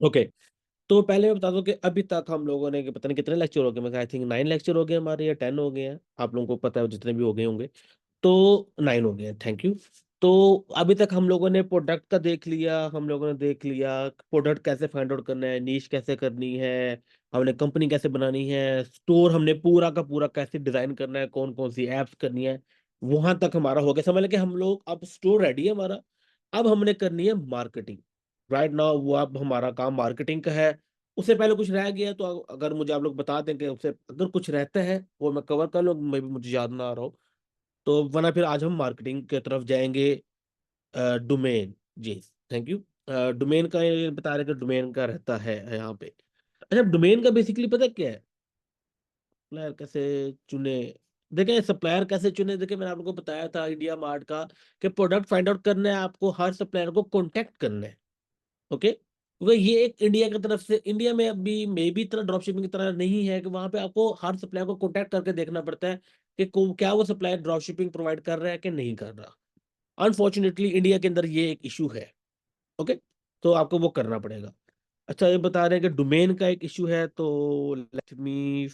Okay, तो पहले मैं बता दूं कि अभी तक हम लोगों ने पता नहीं कितने लेक्चर हो गए, मैं आई थिंक 9 लेक्चर हो गए हमारे, या 10 हो गए हैं, आप लोगों को पता है जितने भी हो गए होंगे। तो 9 हो गए हैं, थैंक यू। तो अभी तक हम लोगों ने प्रोडक्ट का देख लिया, हम लोगों ने देख लिया प्रोडक्ट कैसे फाइंड आउट करना है, नीश कैसे करनी है, हमने कंपनी कैसे बनानी है, स्टोर हमने पूरा का पूरा कैसे डिजाइन करना है, कौन कौन सी एप्स करनी है, वहां तक हमारा हो गया। समझ लें कि हम लोग अब स्टोर रेडी है हमारा, अब हमने करनी है मार्केटिंग। राइट नाउ वो अब हमारा काम मार्केटिंग का है। उससे पहले कुछ रह गया तो अगर मुझे आप लोग बता दें कि उससे अगर कुछ रहता है वो मैं कवर कर लूँ, मे भी मुझे याद ना आ रहा हो तो, वरना फिर आज हम मार्केटिंग की तरफ जाएंगे। डोमेन, जी, थैंक यू। डोमेन का ये बता रहे कि डोमेन का रहता है यहाँ पे। अच्छा, डोमेन का बेसिकली पता क्या है, सप्लायर कैसे चुने। देखें सप्लायर कैसे चुने, देखें मैंने आप लोगों को बताया था इंडिया मार्ट का कि प्रोडक्ट फाइंड आउट करना है आपको, हर सप्लायर को कांटेक्ट करना है। ओके, क्योंकि ये एक इंडिया की तरफ से, इंडिया में अभी मे बी इतना ड्रॉप शिपिंग की तरह नहीं है कि वहां पे आपको हर सप्लायर को कांटेक्ट करके देखना पड़ता है कि क्या वो सप्लायर ड्रॉप शिपिंग प्रोवाइड कर रहा है कि नहीं कर रहा। अनफॉर्चुनेटली इंडिया के अंदर ये एक इशू है। ओके, तो आपको वो करना पड़ेगा। अच्छा, ये बता रहे हैं कि डोमेन का एक इशू है, तो लेट मी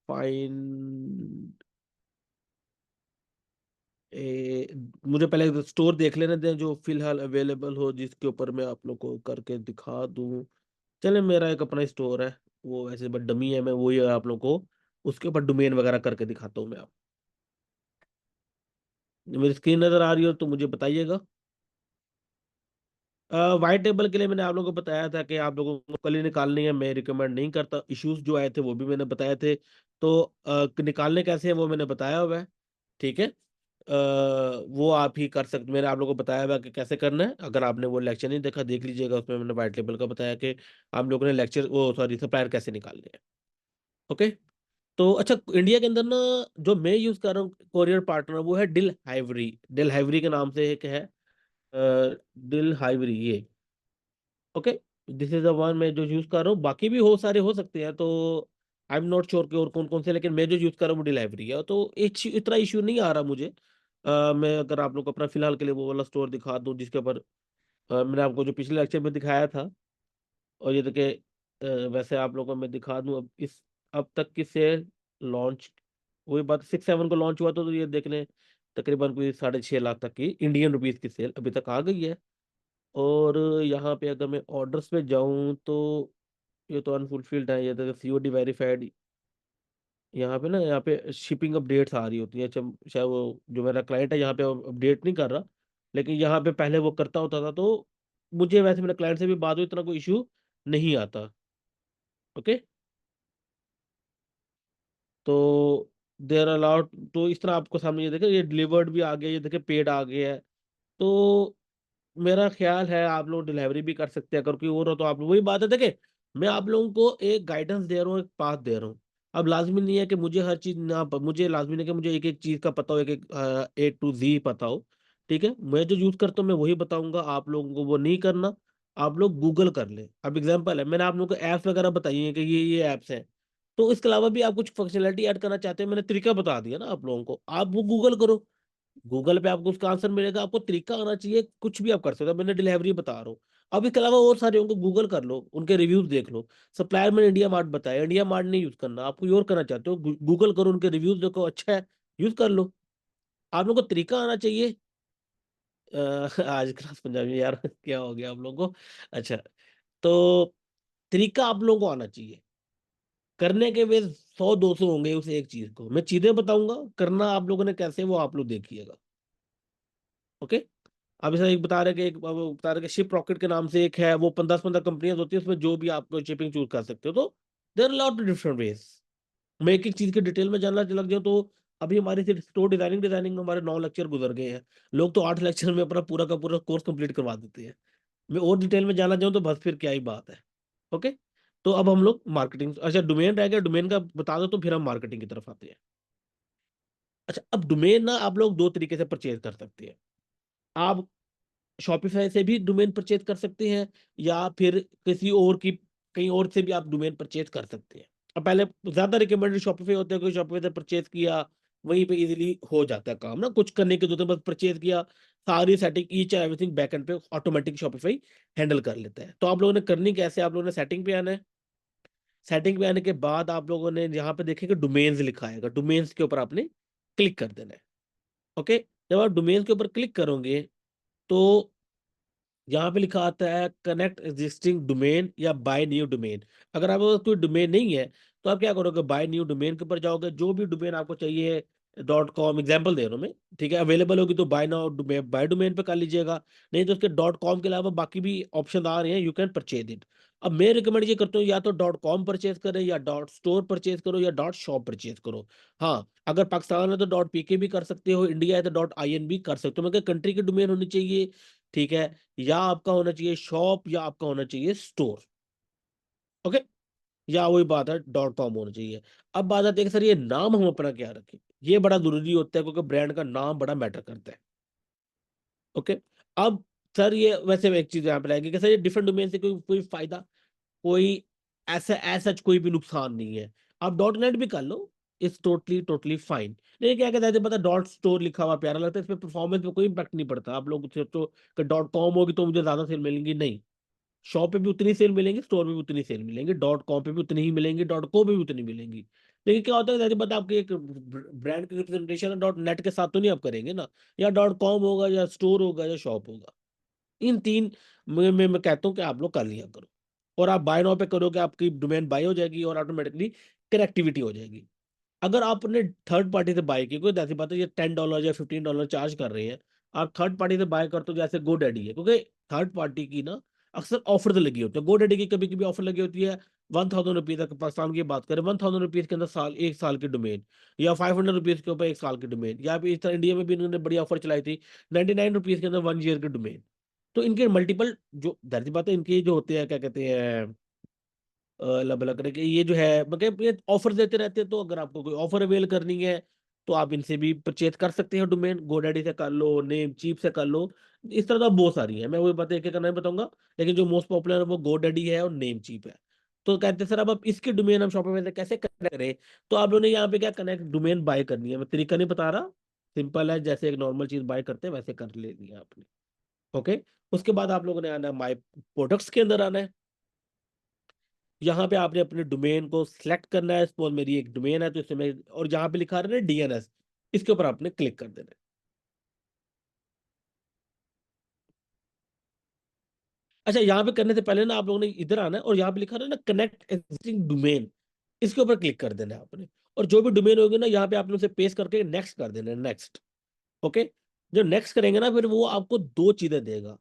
फाइंड मुझे पहले स्टोर देख लेने दें जो फिलहाल अवेलेबल हो, जिसके ऊपर मैं आप लोग को करके दिखा दूं। चले, मेरा एक अपना स्टोर है, वो वैसे बट डमी है, मैं वही आप लोग को उसके ऊपर डोमेन वगैरह करके दिखाता हूँ मैं। आप मेरी स्क्रीन नजर आ रही हो तो मुझे बताइएगा। वाइट टेबल के लिए मैंने आप लोगों को बताया था कि आप लोगों को कल ही निकालनी है, मैं रिकमेंड नहीं करता। इश्यूज जो आए थे वो भी मैंने बताए थे, तो निकालने कैसे है वो मैंने बताया हुआ है। ठीक है, वो आप ही कर सकते, मैंने आप लोगों को बताया हुआ है कि कैसे करना है। अगर आपने वो लेक्चर नहीं देखा देख लीजिएगा, उसमें मैंने वाइट टेबल का बताया कि आप लोगों ने लेक्चर वो सॉरी सप्लायर कैसे निकालने हैं। ओके, तो अच्छा, इंडिया के अंदर ना जो मैं यूज कर रहा हूँ कोरियर पार्टनर, वो है डिल हाइवरी। डिल हाइवरी के नाम से एक है, डिल हाइवरी ये। Okay, this is the one मैं जो यूज कर रहा हूँ, बाकी भी हो सारे हो सकते हैं, तो आई एम नॉट श्योर कि और कौन कौन से, लेकिन मैं जो यूज कर रहा हूँ वो डिलीवरी है, तो इतना इश्यू नहीं आ रहा मुझे। मैं अगर आप लोग को अपना फिलहाल के लिए वो वाला स्टोर दिखा दूँ जिसके ऊपर मैंने आपको जो पिछले लेक्चर में दिखाया था, और ये देखिए, वैसे आप लोगों को मैं दिखा दूँ अब तक की सेल लॉन्च, वही बात 6/7 को लॉन्च हुआ था, तो ये देख लें तकरीबन कोई 6.5 लाख तक की इंडियन रुपीज की सेल अभी तक आ गई है। और यहाँ पे अगर मैं ऑर्डर्स पे जाऊं तो ये तो अनफुलफिल्ड है, ये तो सीओडी वेरीफाइड। यहाँ पे ना, यहाँ पे शिपिंग अपडेट्स आ रही होती है, अच्छा, शायद वो जो मेरा क्लाइंट है यहाँ पे अपडेट नहीं कर रहा, लेकिन यहाँ पे पहले वो करता होता था, तो मुझे वैसे मेरे क्लाइंट से भी बात हुई, इतना कोई इशू नहीं आता। ओके, तो देर अलाउड, तो इस तरह आपको सामने ये देखे, ये डिलीवर्ड भी आ गया, ये देखे पेड आ गया है। तो मेरा ख्याल है आप लोग डिलीवरी भी कर सकते हैं, अगर कोई और हो तो आप लोग, वही बात है देखे, मैं आप लोगों को एक गाइडेंस दे रहा हूँ, एक पाथ दे रहा हूँ। अब लाजमी नहीं है कि मुझे हर चीज ना मुझे लाजमी नहीं है कि मुझे एक एक चीज का पता हो, एक एक A to Z पता हो। ठीक है, मैं जो यूज करता हूँ मैं वही बताऊंगा, आप लोगों को वो नहीं करना। आप लोग गूगल कर लें, अब एग्जांपल है, मैंने आप लोगों को ऐप्स वगैरह बताई है कि ये ऐप्स हैं, तो इसके अलावा भी आप कुछ फंक्शनलिटी ऐड करना चाहते हैं, मैंने तरीका बता दिया ना आप लोगों को, आप वो गूगल करो। गूगल पे आपको उसका आंसर मिलेगा, आपको तरीका आना चाहिए, कुछ भी आप कर सकते हो, मैंने डिलीवरी बता रहा हूँ। अब इसके अलावा और सारे होंगे, गूगल कर लो, उनके रिव्यूज देख लो। सप्लायर मैंने इंडिया मार्ट बताया, इंडिया मार्ट नहीं यूज करना, आप कोई और करना चाहते हो, गूगल करो, उनके रिव्यूज देखो, अच्छा है, यूज कर लो। आप लोगों को तरीका आना चाहिए। आज क्लास पंजाबी में यार क्या हो गया आप लोगों को। अच्छा, तो तरीका आप लोगों को आना चाहिए करने के, वे 100-200 होंगे उस एक चीज को, मैं चीजें बताऊंगा, करना आप लोगों ने कैसे वो आप लोग देखिएगा। ओके, अब ऐसा एक बता रहे कि एक वो बता रहे कि शिप रॉकेट के नाम से एक है, वो 10-15 कंपनियां होती है, उसमें जो भी आप शिपिंग चूज कर सकते हो, तो देयर लॉट डिफरेंट वेज। मैं एक एक चीज के डिटेल में जानना लग जाऊँ तो अभी हमारी सिर्फ स्टोर डिजाइनिंग डिजाइनिंग में हमारे 9 लेक्चर गुजर गए हैं। लोग तो 8 लेक्चर में अपना पूरा का पूरा कोर्स कंप्लीट करवा देते हैं। मैं और डिटेल में जानना चाहूँ तो बस फिर क्या ही बात है। ओके, तो अब हम लोग मार्केटिंग, अच्छा डोमेन रह गया, डोमेन का बता दो तो फिर हम मार्केटिंग की तरफ आते हैं। अच्छा, अब डोमेन ना आप लोग दो तरीके से परचेज कर सकते हैं। आप शॉपिफाई से भी डोमेन परचेज कर सकते हैं, या फिर किसी और की कहीं और से भी आप डोमेन परचेज कर सकते हैं। अब पहले ज्यादा रिकमेंडेड शॉपिफाई होते हैं, कोई शॉपिफाई से परचेज किया, वहीं पे इजीली हो जाता है काम ना, कुछ करने की जरूरत है, बस परचेज किया, सारी setting each and everything backend पे ऑटोमेटिक शॉपिफाई हैंडल कर लेता है। तो आप लोगों ने करनी कैसे, आप लोगों ने सेटिंग पे आना है। सेटिंग पे आने के बाद आप लोगों ने यहाँ पे देखेंगे डोमेन्स लिखा है, डोमेन्स के ऊपर आपने क्लिक कर देना है। ओके, जब आप डोमेन्स के ऊपर क्लिक करोगे तो यहाँ पे लिखा आता है कनेक्ट एग्जिस्टिंग डोमेन या बाय न्यू डोमेन। अगर आपके पास कोई डोमेन नहीं है तो आप क्या करोगे, बाय न्यू डोमेन के ऊपर जाओगे, जो भी डोमेन आपको चाहिए, .com एग्जांपल दे रहा हूँ मैं, ठीक है, अवेलेबल होगी तो बाय नाउ बाय डोमेन पे कर लीजिएगा। नहीं तो उसके .com के अलावा बाकी भी ऑप्शन आ रहे हैं, यू कैन परचेज इट। अब मैं रिकमेंड ये करता हूँ या तो .com परचेज करें, या .store परचेज करो, या .shop परचेज करो। हाँ, अगर पाकिस्तान है तो .pk भी कर सकते हो, इंडिया है तो .in भी कर सकते हो, मगर कंट्री की डोमेन होनी चाहिए, ठीक है, या आपका होना चाहिए शॉप, या आपका होना चाहिए स्टोर। ओके, या वही बात है .com होना चाहिए। अब बात आती है कि सर ये नाम हम अपना क्या रखें, ये बड़ा जरूरी होता है क्योंकि ब्रांड का नाम बड़ा मैटर करता है। ओके, अब सर ये वैसे एक चीज यहाँ पे रहेगी कि सर ये डिफरेंट डोमेन से कोई कोई फायदा, कोई ऐसा कोई भी नुकसान नहीं है। आप .net भी कर लो, इट्स टोटली टोटली फाइन। लेकिन क्या कहते हैं, पता .store लिखा हुआ प्यारा लगता है, इस पे परफॉर्मेंस पे कोई इम्पैक्ट नहीं पड़ता। आप लोग सोचो कि .com होगी तो मुझे ज्यादा सेल मिलेंगी, नहीं, शॉप पे भी उतनी सेल मिलेंगी, स्टोर पे भी उतनी सेल मिलेंगी, .com पे भी उतनी ही मिलेंगी, .co पे भी उतनी मिलेंगी। लेकिन क्या होता है, जैसे पता आपकी एक ब्रांड की रिप्रेजेंटेशन है .net के साथ तो नहीं आप करेंगे ना, या .com होगा, या स्टोर होगा, या शॉप होगा। इन तीन मैं कहता हूँ कि आप लोग कर लिया करो, और आप बाय नाउ पे करोगे, आपकी डोमेन बाय हो जाएगी और ऑटोमेटिकली कनेक्टिविटी हो जाएगी। अगर आपने थर्ड पार्टी से बाय की, कोई ऐसी बात है ये $10 या $15 चार्ज कर रहे हैं, आप थर्ड पार्टी से बाय करते हो, जैसे GoDaddy है, क्योंकि थर्ड पार्टी की ना अक्सर ऑफर लगी होती है। GoDaddy की कभी कभी ऑफर लगी होती है ₹1000 तक, पाकिस्तान की बात करें ₹1000 के अंदर एक साल की डोमेन, या ₹500 के ऊपर एक साल की डोमेन, या फिर इस तरह इंडिया में भी इन्होंने बड़ी ऑफर चलाई थी ₹99 के अंदर 1 ईयर की डोमेन। तो इनके मल्टीपल जो दर्ज बात है, इनके जो होते हैं क्या कहते हैं, अलग अलग तरह के ये जो है, मतलब ये ऑफर देते रहते हैं। तो अगर आपको कोई ऑफर अवेल करनी है तो आप इनसे भी परचेज कर सकते हैं डोमेन, GoDaddy से कर लो, नेम चीप से कर लो। इस तरह तो बहुत सारी है, मैं वही बात एक एक करना बताऊंगा, लेकिन जो मोस्ट पॉपुलर है वो GoDaddy है और नेम चीप है। तो कहते हैं सर अब आप इसके डोमेन हम शॉपिंग में कैसे कनेक्ट करें, तो आप लोगों ने यहाँ पे क्या कनेक्ट डोमेन बाय करनी है, मैं तरीका नहीं बता रहा, सिंपल है, जैसे एक नॉर्मल चीज बाय करते हैं वैसे कर लेनी है आपने। ओके, उसके बाद आप लोगों ने आना है माई प्रोडक्ट्स के अंदर आना है। यहाँ पे आपने अपने डोमेन को सिलेक्ट करना है, सपोज मेरी एक डोमेन है तो इसमें और यहाँ पे लिखा रहा है DNS, इसके ऊपर आपने क्लिक कर देना है। अच्छा, यहाँ पे करने से पहले ना आप लोगों ने इधर आना है और यहाँ पे लिखा रहा है ना कनेक्ट एग्जिस्टिंग डोमेन, इसके ऊपर क्लिक कर देना है आपने। और जो भी डोमेन होगी ना यहाँ पे आपने उसे पेस्ट करके नेक्स्ट कर देना है, नेक्स्ट। ओके, जो नेक्स्ट करेंगे ना फिर वो आपको दो चीजें देगा,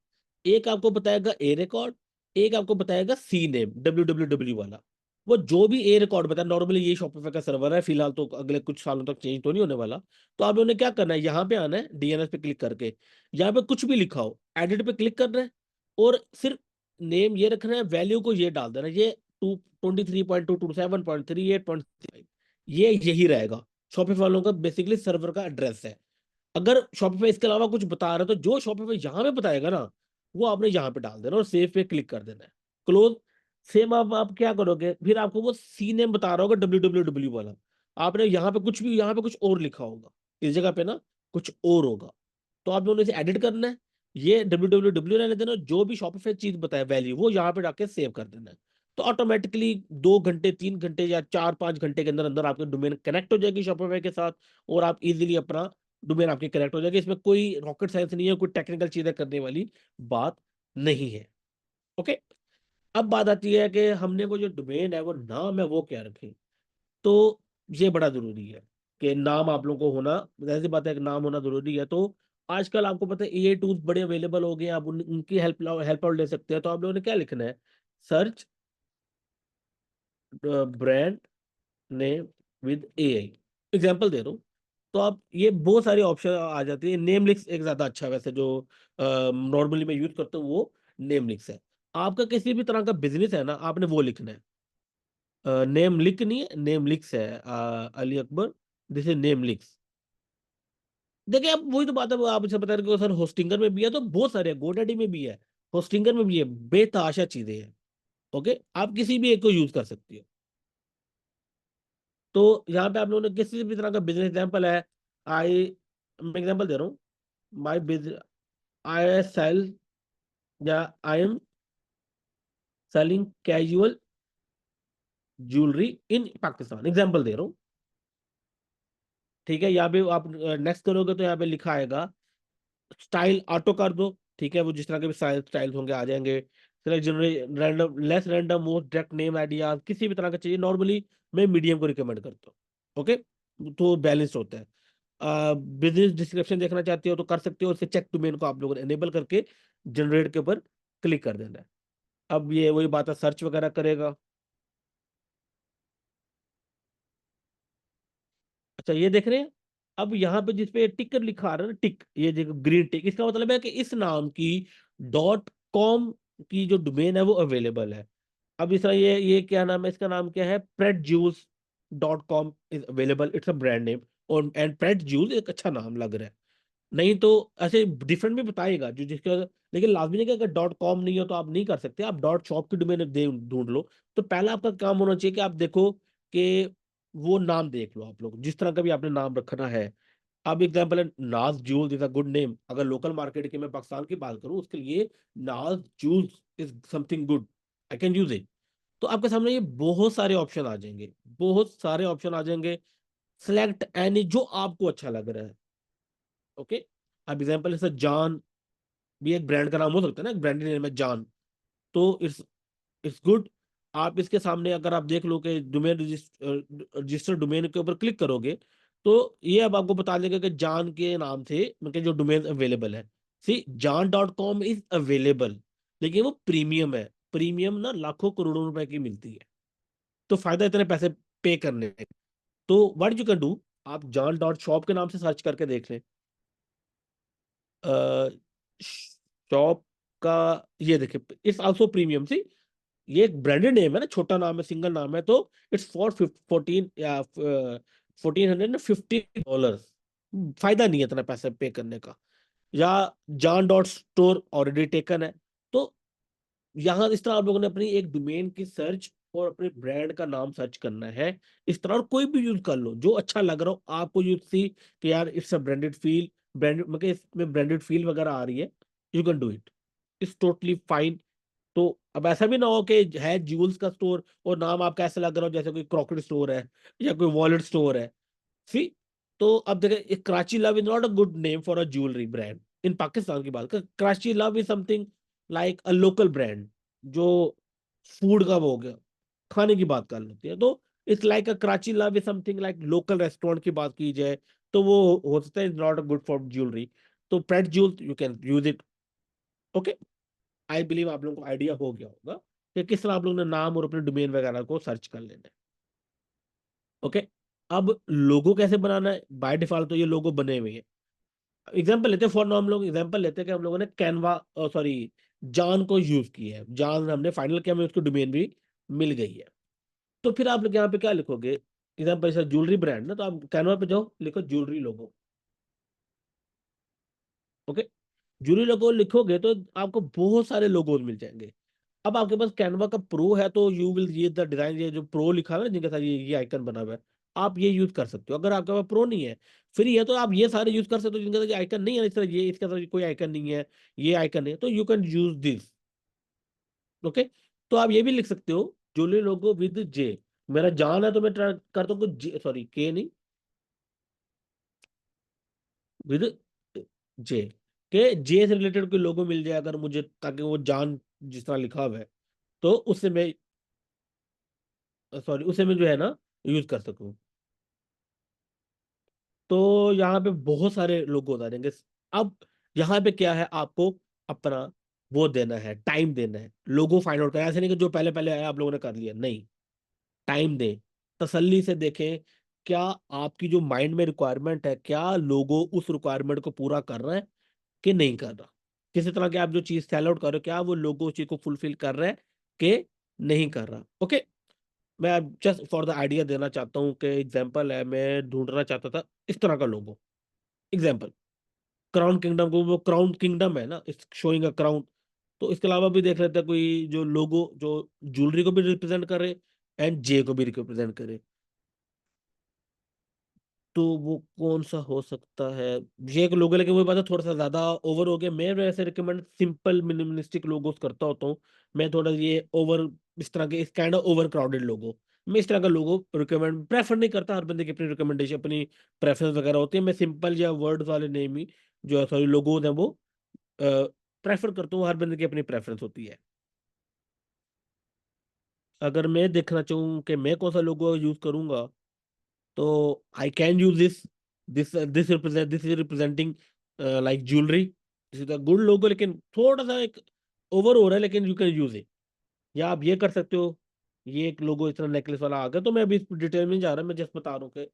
एक आपको बताएगा ए रिकॉर्ड, एक आपको बताएगा सी नेम www वाला। वो जो भी ए रिकॉर्ड बताया, नॉर्मली ये शॉपिफाई का सर्वर है फिलहाल, तो अगले कुछ सालों तक चेंज तो नहीं होने वाला। तो आप लोगों ने क्या करना है, यहाँ पे आना है DNS पे क्लिक करके, यहाँ पे कुछ भी लिखा हो एडिट पे क्लिक करना है, और सिर्फ नेम ये रखना है, वैल्यू को ये डाल देना, ये 223.227.38.5, ये यही रहेगा शॉपिफाई वालों का बेसिकली सर्वर का एड्रेस है। अगर शॉपिफाई इसके अलावा कुछ बता रहा है तो जो शॉपिफाई यहाँ पे बताएगा ना वो आपने यहाँ पे डाल देना और सेव पे क्लिक कर देना है, क्लोज। सेम आप क्या करोगे, फिर आपको वो सी नेम बता रहा होगा www वाला, आपने यहाँ पे कुछ भी, यहाँ पे कुछ और लिखा होगा, इस जगह पे ना कुछ और होगा, तो आप लोगों ने इसे एडिट करना है, ये www रहने देना, जो भी शॉपिफाई चीज बताए वैल्यू वो यहाँ पे जाके सेव कर देना है। तो ऑटोमेटिकली 2 घंटे 3 घंटे या 4-5 घंटे के अंदर अंदर आपकी डोमेन कनेक्ट हो जाएगी शॉपिफाई के साथ, और आप इजीली अपना डोमेन आपकी कनेक्ट हो जाएगी। इसमें कोई रॉकेट साइंस नहीं है, कोई टेक्निकल चीजें करने वाली बात नहीं है। ओके, अब बात आती है कि हमने वो जो डोमेन है वो नाम है वो क्या रखें। तो ये बड़ा जरूरी है कि नाम आप लोगों को होना, जैसी बात है कि नाम होना जरूरी है। तो आजकल आपको पता है AI टूल्स बड़े अवेलेबल हो गए हैं, आप उनकी हेल्प आउट ले सकते हैं। तो आप लोगों ने क्या लिखना है, search brand name with AI, example दे रहा हूँ। तो आप ये बहुत सारे ऑप्शन आ जाती है, नेम लिस्ट एक ज्यादा अच्छा है वैसे, जो नॉर्मली मैं यूज करता हूँ वो नेम लिस्ट है। आपका किसी भी तरह का बिजनेस है ना, आपने वो लिखना है, नेम लिख नहीं है, नेम लिक्स है, Ali Akbar, this is name लिक्स। देखिए अब वही तो बात है, वो आप इसे बता रहे हो सर होस्टिंगर में भी है, तो बहुत सारे हैं, GoDaddy में भी है, होस्टिंगर में भी है, बेतहाशा चीजें हैं। ओके, आप किसी भी एक को यूज कर सकते हो। तो यहाँ पे आप लोगों ने किसी भी तरह का बिजनेस एग्जाम्पल है, आई, मैं एग्जांपल दे रहा हूँ, माई बिजनेस, आई सेल, या I am selling casual jewellery in Pakistan, example दे रहा हूँ। ठीक है, यहाँ पे आप नेक्स्ट करोगे तो यहाँ पे लिखा आएगा स्टाइल ऑटो कर दो। ठीक है, वो जिस तरह के भी स्टाइल होंगे आ जाएंगे। Select general random, less random, most direct name idea, किसी भी तरह का चाहिए, नॉर्मली मैं मीडियम को रिकमेंड करता हूँ। ओके, तो बैलेंस होता है। बिजनेस डिस्क्रिप्शन देखना चाहते हो तो कर सकते हो, उसके चेक डोमेन को आप लोगों ने एनेबल करके जनरेट के ऊपर क्लिक कर देना है। अब ये वही बात है, सर्च वगैरह करेगा। अच्छा, ये देख रहे हैं। अब यहाँ पे जिसपे टिक लिखा आ रहा है ना, टिक, ये देखो ग्रीन टिक, इसका मतलब है कि इस नाम की डॉट कॉम की जो डोमेन है वो अवेलेबल है। अब इस तरह ये क्या नाम है, इसका नाम क्या है, pretjewels.com is available, it's a brand name. और एंड प्रेट जूस एक अच्छा नाम लग रहा है। नहीं तो ऐसे डिफरेंट भी बताएगा जो जिसका, लेकिन लाजमी नहीं कि अगर डॉट कॉम नहीं हो तो आप नहीं कर सकते, आप डॉट शॉप की डोमेन ढूंढ लो। तो पहला आपका काम होना चाहिए कि आप देखो कि वो नाम देख लो, आप लोग जिस तरह का भी आपने नाम रखना है। अब एग्जाम्पल है Naz Jewels is a good name, अगर लोकल मार्केट की मैं पाकिस्तान की बात करूं उसके लिए Naz Jewels is something good, I can use it. तो आपके सामने ये बहुत सारे ऑप्शन आ जाएंगे, बहुत सारे ऑप्शन आ जाएंगे। सिलेक्ट एनी जो आपको अच्छा लग रहा है। ओके, अब एग्जाम्पल जैसे जान भी एक ब्रांड का नाम हो सकता है ना, एक ब्रांड नेम है जान, तो इट्स गुड। आप इसके सामने अगर आप देख लो कि डोमेन रजिस्टर डोमेन के ऊपर क्लिक करोगे तो ये अब आपको बता देगा कि जान के नाम से मतलब जो डोमेन अवेलेबल है। सी जान.com इज अवेलेबल, लेकिन वो प्रीमियम है। प्रीमियम ना लाखों करोड़ों रुपए की मिलती है, तो फायदा इतने पैसे पे करने में। तो व्हाट यू कैन डू, आप जान डॉट शॉप के नाम से सर्च करके देख लें। शॉप का, ये देखिए इट्स आल्सो प्रीमियम सी, ये एक ब्रांडेड नेम है ना, छोटा नाम है, सिंगल नाम है, तो इट्स फॉर 14 या $1,450। फायदा नहीं है इतना पैसा पे करने का। या जान डॉट स्टोर ऑलरेडी टेकन है। तो यहाँ इस तरह आप लोगों ने अपनी एक डोमेन की सर्च और अपने ब्रांड का नाम सर्च करना है। इस तरह, और कोई भी यूज कर लो जो अच्छा लग रहा हो आपको, यूज सी कि यार it's a branded feel, branded मतलब इसमें ब्रांडेड फील वगैरह आ रही है, you can do it, it's totally fine. तो अब ऐसा भी ना हो कि है जूल्स का स्टोर और नाम आपका ऐसा लग रहा हो जैसे कोई क्रॉकरी स्टोर है या कोई वॉलेट स्टोर है। सी, तो अब देखें, Karachi love is not a good name for a jewellery brand इन पाकिस्तान की बात कर। Karachi love is something like a local brand जो फूड का वो हो गया, खाने की बात कर लेते हैं, तो it's like a Karachi love is something like local restaurant की बात की जाए तो वो हो सकता है is not a good for jewellery. तो pet jewel you can use it. Okay, I believe आप लोगों को आइडिया हो गया होगा कि किस तरह आप लोगों ने नाम और अपने डोमेन वगैरह को सर्च कर लेना है। ओके, अब लोगो कैसे बनाना है, बाय डिफॉल्ट तो ये लोगो बने हुए हैं। एग्जाम्पल लेते हैं, फॉर हम लोग एग्जाम्पल लेते हैं कि हम लोगों ने कैनवा, सॉरी, जान को यूज किया है, जान हमने फाइनल किया, हमें उसकी डोमेन भी मिल गई है। तो फिर आप लोग यहाँ पे क्या लिखोगे, एग्जाम्पल जैसे ज्वेलरी ब्रांड ना, तो आप कैनवा पे जाओ, लिखो ज्वेलरी लोगो। ओके, ज्वेलरी लोगो लिखोगे तो आपको बहुत सारे लोगोज मिल जाएंगे। अब आपके पास कैनवा का प्रो है तो यू विल, ये द डिजाइन, ये जो प्रो लिखा हुआ है ना जिनके साथ ये आइकन बना हुआ है, आप ये यूज कर सकते हो। अगर आपके पास प्रो नहीं है, फ्री है, तो आप ये सारे यूज कर सकते हो जिनके साथ ये आइकन नहीं है, इस तरह ये इसके साथ कोई आइकन नहीं है, ये आइकन है, तो you can use this. Okay, तो आप ये भी लिख सकते हो ज्वेलरी लोगो विद जे। मेरा जान है तो मैं ट्राई करता हूँ, सॉरी के नहीं, विद जे, के जे से रिलेटेड कोई लोगो मिल जाए अगर मुझे, ताकि वो जान जिस तरह लिखा हुआ है तो उससे मैं, सॉरी उसे मैं जो है ना यूज कर सकूं। तो यहाँ पे बहुत सारे लोग आ जाएंगे। अब यहाँ पे क्या है, आपको अपना वो देना है, टाइम देना है, लोगो फाइंड आउट करना है। ऐसे नहीं कि जो पहले पहले आया आप लोगों ने कर लिया, नहीं, टाइम दें, तसल्ली से देखें क्या आपकी जो माइंड में रिक्वायरमेंट है, क्या लोगो उस रिक्वायरमेंट को पूरा कर रहा है कि नहीं कर रहा। किसी तरह के आप जो चीज सेल आउट कर रहे हो, क्या वो लोगो उस चीज को फुलफिल कर रहा है कि नहीं कर रहा। ओके, मैं जस्ट फॉर द आइडिया देना चाहता हूँ कि एग्जांपल है, मैं ढूंढना चाहता था इस तरह का लोगो। एग्जांपल, क्राउन किंगडम को, वो क्राउन किंगडम है ना, इट्स शोइंग अ क्राउन। तो इसके अलावा भी देख लेते हैं कोई जो लोगो जो ज्वेलरी को भी रिप्रेजेंट करे एंड जे को भी रिप्रेजेंट करे। तो वो कौन सा हो सकता है? ये एक लोगो, लेकिन वो बात है थोड़ा सा ज्यादा ओवर हो गया। मैं वैसे रिकमेंड सिंपल मिनिमलिस्टिक लोगोस करता होता हूँ। मैं थोड़ा ये ओवर, इस तरह के, इस काइंड ऑफ ओवर क्राउडेड लोगो, मैं इस तरह का लोगो रिकमेंड प्रेफर नहीं करता। हर बंदे की अपनी रिकमेंडेशन, अपनी प्रेफरेंस वगैरह होती है। मैं सिंपल या वर्ड वाले नेम ही, जो सॉरी लोगोज हैं, वो प्रेफर करता हूँ। हर बंदे की अपनी प्रेफरेंस होती है। अगर मैं देखना चाहूँ कि मैं कौन सा लोगो यूज करूंगा, तो I can use this is representing like jewellery, this is a good logo, लेकिन थोड़ा सा एक ओवर हो रहा है, लेकिन यू कैन यूज इट। या आप ये कर सकते हो, ये एक लोगो इस तरह नेकलेस वाला आ गया। तो मैं अभी इस डिटेल में नहीं जा रहा, मैं जस्ट बता रहा हूँ कि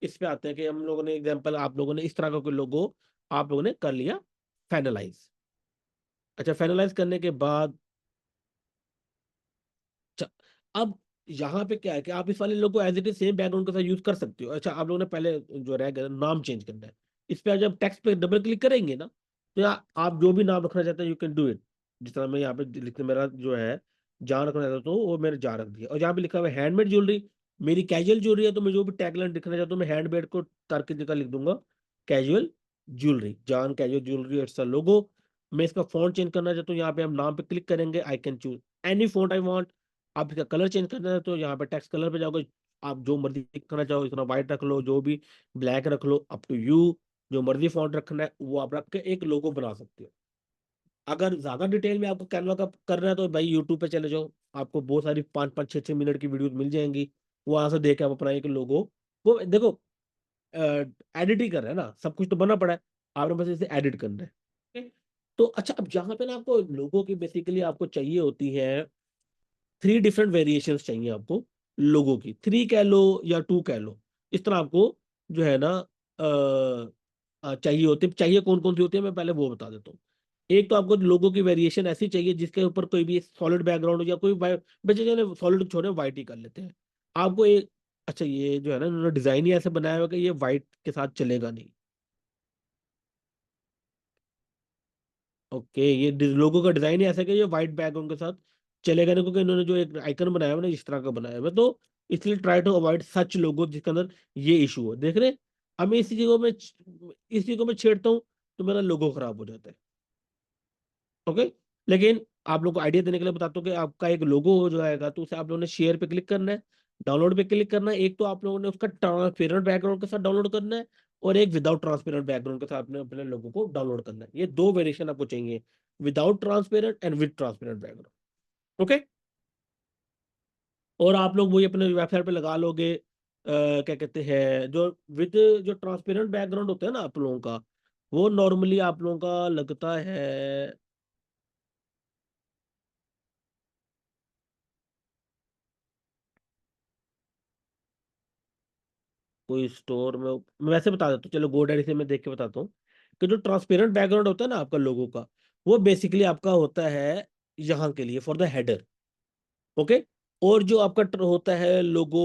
इस पे आते हैं कि हम लोगों ने एग्जांपल, आप लोगों ने इस तरह का कोई लोगो आप लोगों ने कर लिया फाइनलाइज। अच्छा, फाइनलाइज करने के बाद, अच्छा, अब यहाँ पे क्या है कि आप इस वाले logo as it is same background के साथ यूज कर सकते हो। अच्छा, आप लोगों ने पहले जो रह गया नाम चेंज करना है, इस पे जब टेक्स्ट पे डबल क्लिक करेंगे ना, तो आप जो भी नाम रखना चाहते हैं यू कैन डू इट। जिस तरह मैं यहाँ पे लिखने, मेरा जो है जहाँ रखना चाहता हूँ वो मैंने जहाँ रख दिया। और जहाँ पे लिखा हुआ है हैंडमेड ज्वेलरी, मेरी कैजुअल ज्वेलरी है, तो मैं जो भी टैगलाइन लिखना चाहता हूँ मैं हैंडमेड को तार की जगह लिख दूंगा कैजुअल ज्वेलरी, जान कैजुअल ज्वेलरी, इट्स लोगो। मैं इसका फॉन्ट चेंज करना चाहता हूँ, यहाँ पे हम नाम पे क्लिक करेंगे, I can choose any font I want. आप इसका कलर चेंज करना है तो यहाँ पे टेक्स्ट कलर पे जाओगे, आप जो मर्जी करना चाहो, इतना व्हाइट रख लो, जो भी ब्लैक रख लो, अप टू यू। जो मर्जी फॉन्ट रखना है वो आप रख के एक लोगो बना सकते हो। अगर ज्यादा डिटेल में आपको कैनवा का करना है तो भाई यूट्यूब पे चले जाओ, आपको बहुत सारी 5-5 6-6 मिनट की वीडियोस मिल जाएंगी। वहां से देख के आप अपना एक लोगो, वो देखो, एडिट ही कर रहे हैं ना, सब कुछ तो बना पड़ा है, आपने बस इसे एडिट करना है। ठीक है? तो अच्छा, अब जहां पे ना आपको लोगों की बेसिकली आपको चाहिए होती है 3 डिफरेंट वेरिएशंस चाहिए आपको, लोगों की 3 कह लो या 2 कह लो, इस तरह आपको जो है ना चाहिए होती, चाहिए कौन कौन सी होती है मैं पहले वो बता देता हूँ। एक तो आपको लोगों की वेरिएशन ऐसी चाहिए जिसके ऊपर कोई भी सॉलिड बैकग्राउंड हो, या कोई बच्चे सॉलिड छोड़े व्हाइट ही कर लेते हैं। आपको एक, अच्छा ये जो है ना उन्होंने डिजाइन ही ऐसे बनाया हुआ कि ये व्हाइट के साथ चलेगा नहीं। ओके, ये लोगो का डिजाइन ही ऐसा है कि ये व्हाइट बैकग्राउंड के साथ चलेगा नहीं, क्योंकि इन्होंने जो एक आइकन बनाया हुआ है ना इस तरह का बनाया हुआ है, तो इसलिए ट्राई टू अवॉइड सच लोगो जिसके अंदर ये इशू हो। देख रहे, अब मैं इसी चीजों में छेड़ता हूँ तो मेरा लोगो खराब हो जाता है। ओके, लेकिन आप लोग को आइडिया देने के लिए बताता हूँ कि आपका एक लोगो हो जाएगा, तो उसे आप लोगों ने शेयर पे क्लिक करना है, डाउनलोड पे क्लिक करना है। एक तो आप लोगों ने उसका ट्रांसपेरेंट बैकग्राउंड के साथ डाउनलोड करना है, और एक विदाउट ट्रांसपेरेंट बैकग्राउंड के साथ अपने अपने लोगों को डाउनलोड करना है। ये 2 वेरिएशन आपको चाहिए, without transparent and with transparent background. Okay, और आप लोग वही अपने वेबसाइट पे लगा लोगे, क्या कहते हैं, जो विद, जो ट्रांसपेरेंट बैकग्राउंड होता है ना आप लोगों का, वो नॉर्मली आप लोगों का लगता है कोई स्टोर में। मैं वैसे बता देता हूँ, चलो गोडैडी से मैं देख के बताता हूँ कि जो ट्रांसपेरेंट बैकग्राउंड होता है ना आपका लोगों का, वो बेसिकली आपका होता है यहाँ के लिए फॉर द हेडर। ओके, और जो आपका होता है लोगो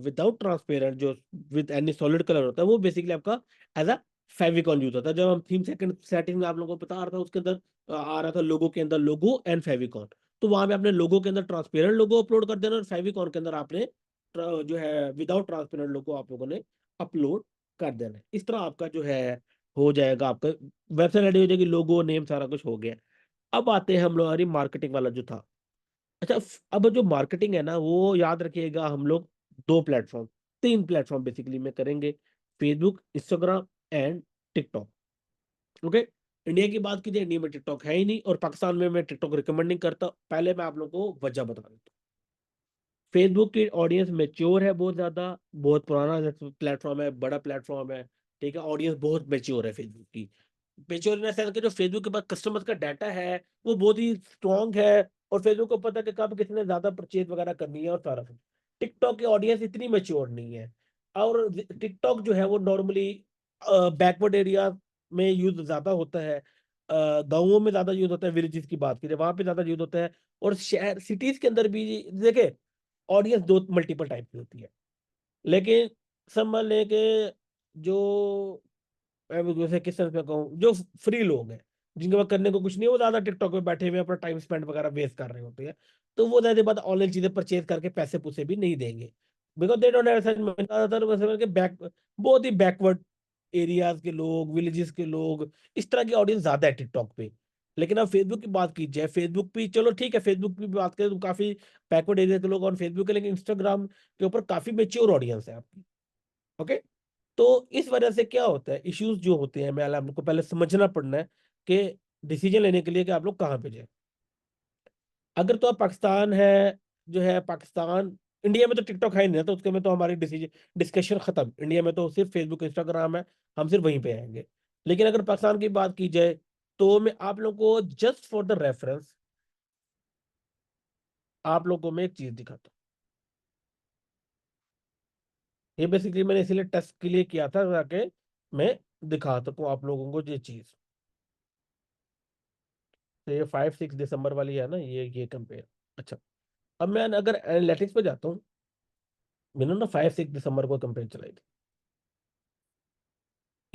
विदाउट ट्रांसपेरेंट, जो विद एनी सॉलिड कलर होता है, वो बेसिकली आपका एज अ फेविकॉल यूज होता है। जब हम थीम सेकंड सेटिंग में आप लोगों को बता रहा था, उसके अंदर आ रहा था लोगो के अंदर लोगो एंड फेविकॉल, तो वहां पे आपने लोगो के अंदर ट्रांसपेरेंट लोगो अपलोड कर देना, और फेविकॉल के अंदर आपने जो है विदाउट ट्रांसपेरेंट लोगो आप लोगों ने अपलोड कर देना है। इस तरह आपका जो है हो जाएगा, आपका वेबसाइट रेडी हो जाएगी, लोगो नेम सारा कुछ हो गया। अब आते हैं हम लोग, हमारी मार्केटिंग वाला जो था। अच्छा, अब जो मार्केटिंग है ना, वो याद रखिएगा हम लोग 2 प्लेटफॉर्म, 3 प्लेटफॉर्म बेसिकली में करेंगे, Facebook, Instagram and TikTok. Okay, India की बात कीजिए, इंडिया में टिकटॉक है ही नहीं, और पाकिस्तान में मैं टिकटॉक रिकमेंड नहीं करता। पहले मैं आप लोगों को वजह बता देता हूँ। फेसबुक की ऑडियंस मेच्योर है बहुत ज्यादा, बहुत पुराना प्लेटफॉर्म है, बड़ा प्लेटफॉर्म है। ठीक है, ऑडियंस बहुत मेच्योर है फेसबुक की। मेच्योर इन सेंस कि जो फेसबुक के पास कस्टमर्स का डाटा है वो बहुत ही स्ट्रांग है, और फेसबुक को पता है कि कब किसने ज्यादा परचेज वगैरह करनी है और सारा कुछ। टिकटॉक की ऑडियंस इतनी मेच्योर नहीं है, और टिकटॉक जो है वो नॉर्मली बैकवर्ड एरिया में यूज ज्यादा होता है, गाँवों में ज्यादा यूज होता है, विलेजेस की बात करें वहां पे ज्यादा यूज होता है, और शहर सिटीज के अंदर भी देखे ऑडियंस दो मल्टीपल टाइप की होती है। लेकिन समझ लें कि जो, मैं भी जैसे किस तरह से कहूँ, जो फ्री लोग हैं जिनके पास करने को कुछ नहीं है, वो ज्यादा टिकटॉक पे बैठे हुए अपना टाइम स्पेंड वगैरह वेस्ट कर रहे होते हैं, तो वो ज्यादा बात ऑनलाइन चीजें परचेज करके पैसे पूसे भी नहीं देंगे। बिकॉज दे डोंट हैव ज्यादातर वैसे के बैक, बहुत ही बैकवर्ड एरियाज के लोग, विलेजेस के लोग, इस तरह की ऑडियंस ज्यादा है टिकटॉक पे। लेकिन अब फेसबुक की बात की जाए, फेसबुक पे चलो ठीक है, फेसबुक की बात करें तो काफी बैकवर्ड एरिया के लोग ऑन फेसबुक है, लेकिन इंस्टाग्राम के ऊपर काफी मेच्योर ऑडियंस है आपकी। ओके। तो इस वजह से क्या होता है, इश्यूज जो होते हैं, मैं आपको पहले समझना पड़ना है कि डिसीजन लेने के लिए कि आप लोग कहाँ पे जाए। अगर तो आप पाकिस्तान है, जो है पाकिस्तान, इंडिया में तो टिकटॉक है ही नहीं, तो उसके में तो हमारी डिसीजन डिस्कशन खत्म। इंडिया में तो सिर्फ फेसबुक इंस्टाग्राम है, हम सिर्फ वहीं पे आएंगे। लेकिन अगर पाकिस्तान की बात की जाए, तो मैं आप लोगों को जस्ट फॉर द रेफरेंस आप लोगों को मैं एक चीज दिखाता हूँ। ये बेसिकली मैंने इसीलिए टेस्ट के लिए किया था, ताकि मैं दिखा सकूँ आप लोगों को ये चीज। तो ये 5-6 दिसंबर वाली है ना, ये कंपेयर। अच्छा, अब मैं अगर एनालिटिक्स पे जाता हूँ, मैंने ना 5-6 दिसंबर को कंपेयर चलाई थी।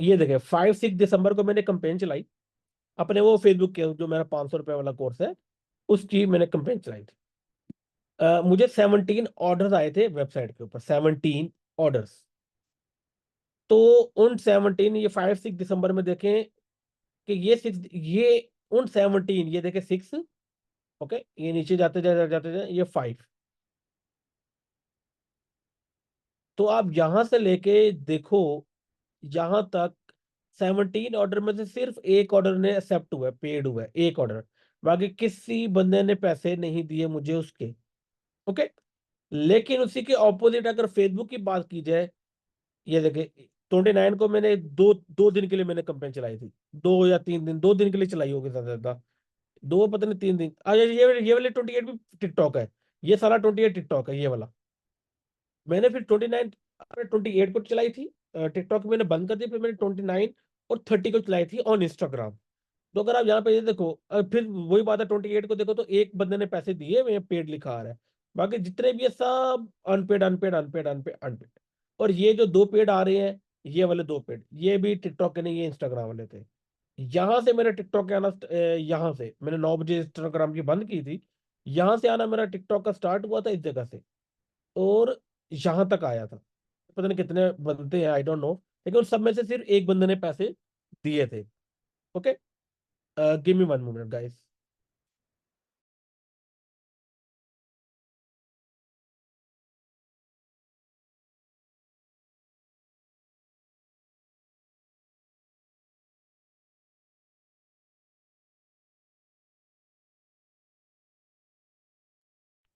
ये देखे 5-6 दिसंबर को मैंने कंपेन चलाई अपने वो फेसबुक के, जो मेरा 500 रुपए वाला कोर्स है, उसकी मैंने कंपेन चलाई थी। मुझे 17 ऑर्डर्स आए थे वेबसाइट के ऊपर, 17 ऑर्डर्स। तो उन 17, ये 5-6 दिसंबर में देखें कि ये 6, ये उन 17, ये देखे 6, ओके, ये नीचे जाते जाते जाते जाते ये 5। तो आप यहां से लेके देखो यहां तक, 17 ऑर्डर में से सिर्फ एक ऑर्डर ने एक्सेप्ट हुआ है, पेड हुआ है एक ऑर्डर। बाकी किसी बंदे ने पैसे नहीं दिए मुझे उसके। ओके। लेकिन उसी के ऑपोजिट अगर फेसबुक की बात की जाए, ये देखे 29 को मैंने दो दो दिन के लिए मैंने कंपेन चलाई थी, 2 या 3 दिन, 2 दिन के लिए चलाई होगी ज्यादा से ज्यादा, दो पता नहीं 3 दिन। अच्छा, ये वाले 28 भी टिकटॉक है, ये सारा 28 टिकटॉक है ये वाला। मैंने फिर 29, 28 को चलाई थी टिकटॉक, मैंने बंद कर दी, फिर मैंने 29 और 30 को चलाई थी ऑन इंस्टाग्राम। तो अगर आप यहाँ पे ये देखो, फिर वही बात है, 28 को देखो तो एक बंदे ने पैसे दिए, मैं पेड लिखा आ रहा है। बाकी जितने भी है सब unpaid unpaid unpaid unpaid unpaid. और ये जो 2 पेड आ रहे हैं, ये वाले 2 पेड, ये भी टिकटॉक के नहीं, ये इंस्टाग्राम वाले थे। यहाँ से मेरा टिकटॉक के आना यहाँ से मैंने 9 बजे इंस्टाग्राम की बंद की थी, यहाँ से आना मेरा टिकटॉक का स्टार्ट हुआ था इस जगह से, और यहाँ तक आया था। पता नहीं कितने बनते हैं, आई डोंट नो, लेकिन उन सब में से सिर्फ एक बंदे ने पैसे दिए थे। Okay, give me 1 minute guys.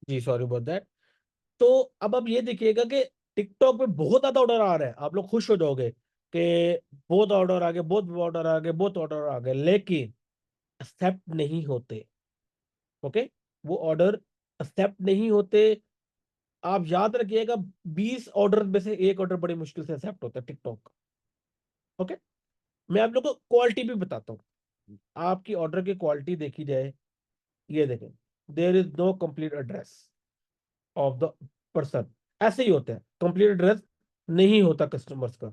जी सॉरी अबाउट दैट। तो अब आप ये देखिएगा कि टिकटॉक पे बहुत ज्यादा ऑर्डर आ रहा है, आप लोग खुश हो जाओगे कि बहुत ऑर्डर आ गए, बहुत ऑर्डर आ गए, बहुत ऑर्डर आ गए, लेकिन एक्सेप्ट नहीं होते। ओके, वो ऑर्डर एक्सेप्ट नहीं होते। आप याद रखिएगा, 20 ऑर्डर में से एक ऑर्डर बड़ी मुश्किल से एक्सेप्ट होता है टिकटॉक। ओके, मैं आप लोग को क्वालिटी भी बताता हूँ। आपकी ऑर्डर की क्वालिटी देखी जाए, ये देखें, there is no complete address of the person. ऐसे ही होता है, कंप्लीट एड्रेस नहीं होता कस्टमर्स का।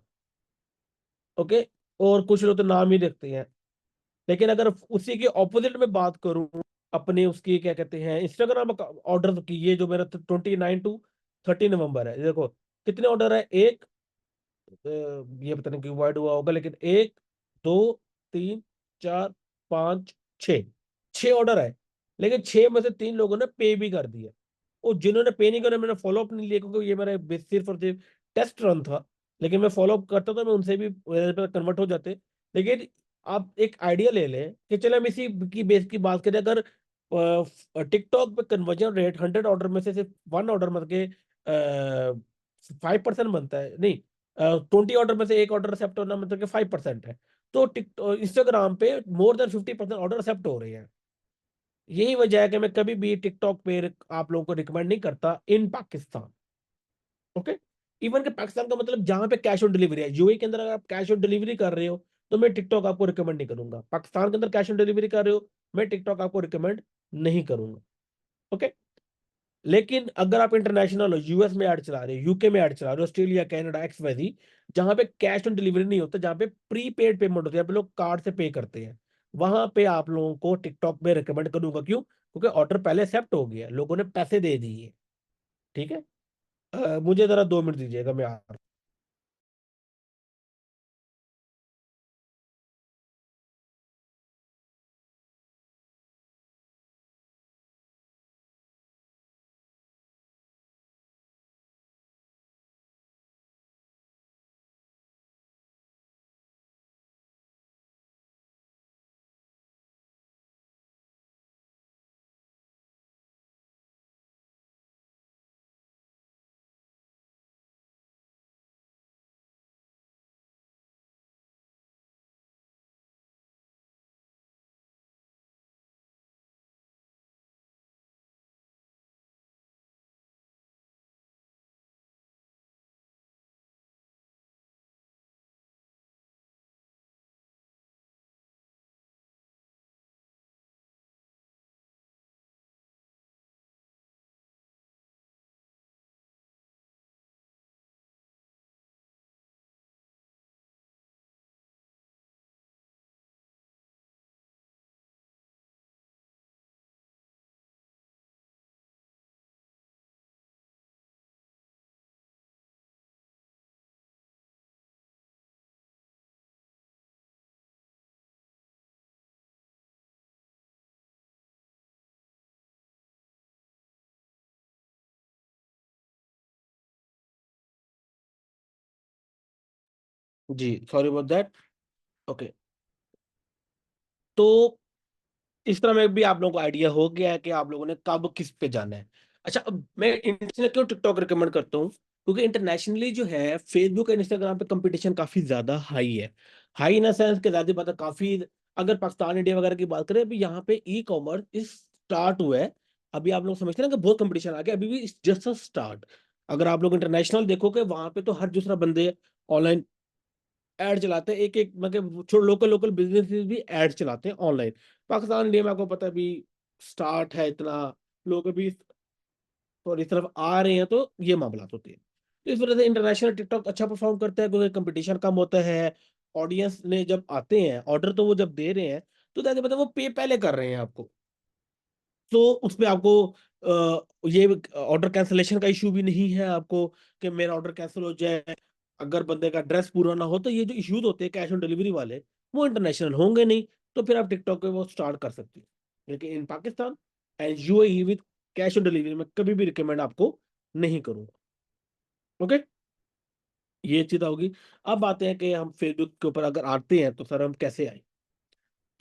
ओके, और कुछ लोग तो नाम ही देखते हैं। लेकिन अगर उसी के ऑपोजिट में बात करूं, अपने उसकी क्या कहते हैं इंस्टाग्राम ऑर्डर की, ये जो मेरा 29 to 30 नवंबर है, ये देखो कितने ऑर्डर है। एक, ये पता नहीं क्यों वाइड हुआ होगा, लेकिन 1, 2, 3, 4, 5, 6, 6 ऑर्डर है। लेकिन 6 में से 3 लोगों ने पे भी कर दिया। और जिन्होंने पे नहीं किया, मैंने फॉलो अप नहीं लिया, क्योंकि ये मेरा सिर्फ और सिर्फ टेस्ट रन था। लेकिन मैं फॉलो अप करता तो मैं उनसे भी कन्वर्ट हो जाते। लेकिन आप एक आइडिया ले लें कि चले हम इसी की बेस की बात करें, अगर टिकटॉक पे कन्वर्जन रेट 100 ऑर्डर में से सिर्फ 1 ऑर्डर मतलब के 5% बनता है, नहीं, 20 ऑर्डर में से एक ऑर्डर एक्सेप्ट होना मतलब कि 5% है। तो टिकटॉक इंस्टाग्राम पे मोर देन 50% ऑर्डर एक्सेप्ट हो रहे हैं। यही वजह है कि मैं कभी भी टिकटॉक पे आप लोगों को रिकमेंड नहीं करता इन पाकिस्तान। ओके, इवन के पाकिस्तान का मतलब जहां पे कैश ऑन डिलीवरी है, यूएई के अंदर अगर आप कैश ऑन डिलीवरी कर रहे हो, तो मैं टिकटॉक आपको रिकमेंड नहीं करूंगा। पाकिस्तान के अंदर कैश ऑन डिलीवरी कर रहे हो, मैं टिकटॉक आपको रिकमेंड नहीं करूंगा। ओके। लेकिन अगर आप इंटरनेशनल हो, यूएस में ऐड चला रहे हो, यूके में ऐड चला रहे हो, ऑस्ट्रेलिया, कनाडा, XYZ, जहां पे कैश ऑन डिलीवरी नहीं होता, जहां पे प्रीपेड पेमेंट होती है, यहाँ पे लोग कार्ड से पे करते हैं, वहां पे आप लोगों को टिकटॉक में रिकमेंड करूंगा। क्यों? क्योंकि ऑर्डर पहले एक्सेप्ट हो गया, लोगों ने पैसे दे दिए। ठीक है। मुझे जरा 2 मिनट दीजिएगा, मैं आ रहा हूँ। जी, सॉरी अबाउट दैट। ओके, तो इस तरह में भी आप लोगों को आइडिया हो गया है कि आप लोगों ने कब किस पे जाना है। अच्छा, अब मैं इंटरनेशनल क्यों टिकटॉक रिकमेंड करता हूँ, क्योंकि इंटरनेशनली जो है फेसबुक और इंस्टाग्राम पे कंपटीशन काफी ज्यादा हाई है। हाई इन सेंस के ज्यादा बात है, काफी। अगर पाकिस्तान इंडिया वगैरह की बात करें, अभी यहाँ पे ई कॉमर्स इस स्टार्ट हुआ है। अभी आप लोग समझते हैं ना कि बहुत कंपटीशन आ गया, अभी भी जस्ट स्टार्ट। अगर आप लोग इंटरनेशनल देखोगे, वहां पे तो हर दूसरा बंदे ऑनलाइन ऐड चलाते हैं। एक एक मतलब छोटे लोकल लोकल बिजनेसेस भी ऐड चलाते हैं ऑनलाइन। पाकिस्तान इंडिया में आपको पता है अभी स्टार्ट है, इतना लोग अभी और इस तरफ आ रहे हैं, तो ये मामला होते हैं। तो इस वजह से इंटरनेशनल टिकटॉक अच्छा परफॉर्म करता है, क्योंकि कंपटीशन कम होता है। ऑडियंस ने जब आते हैं ऑर्डर, तो वो जब दे रहे हैं, तो ज्यादा पता है वो पे पहले कर रहे हैं आपको। तो उसमें आपको ये ऑर्डर कैंसलेशन का इशू भी नहीं है आपको, कि मेरा ऑर्डर कैंसिल हो जाए अगर बंदे का एड्रेस पूरा ना हो। तो ये जो इश्यूज होते हैं कैश ऑन डिलीवरी वाले, वो इंटरनेशनल होंगे नहीं। तो फिर आप टिकटॉक पे वो स्टार्ट कर सकते हो। लेकिन in Pakistan and UAE with cash on delivery में कभी भी रिकमेंड आपको नहीं करूंगा। ओके, ये चीज होगी। अब आते हैं कि हम फेसबुक के ऊपर अगर आते हैं, तो सर हम कैसे आए।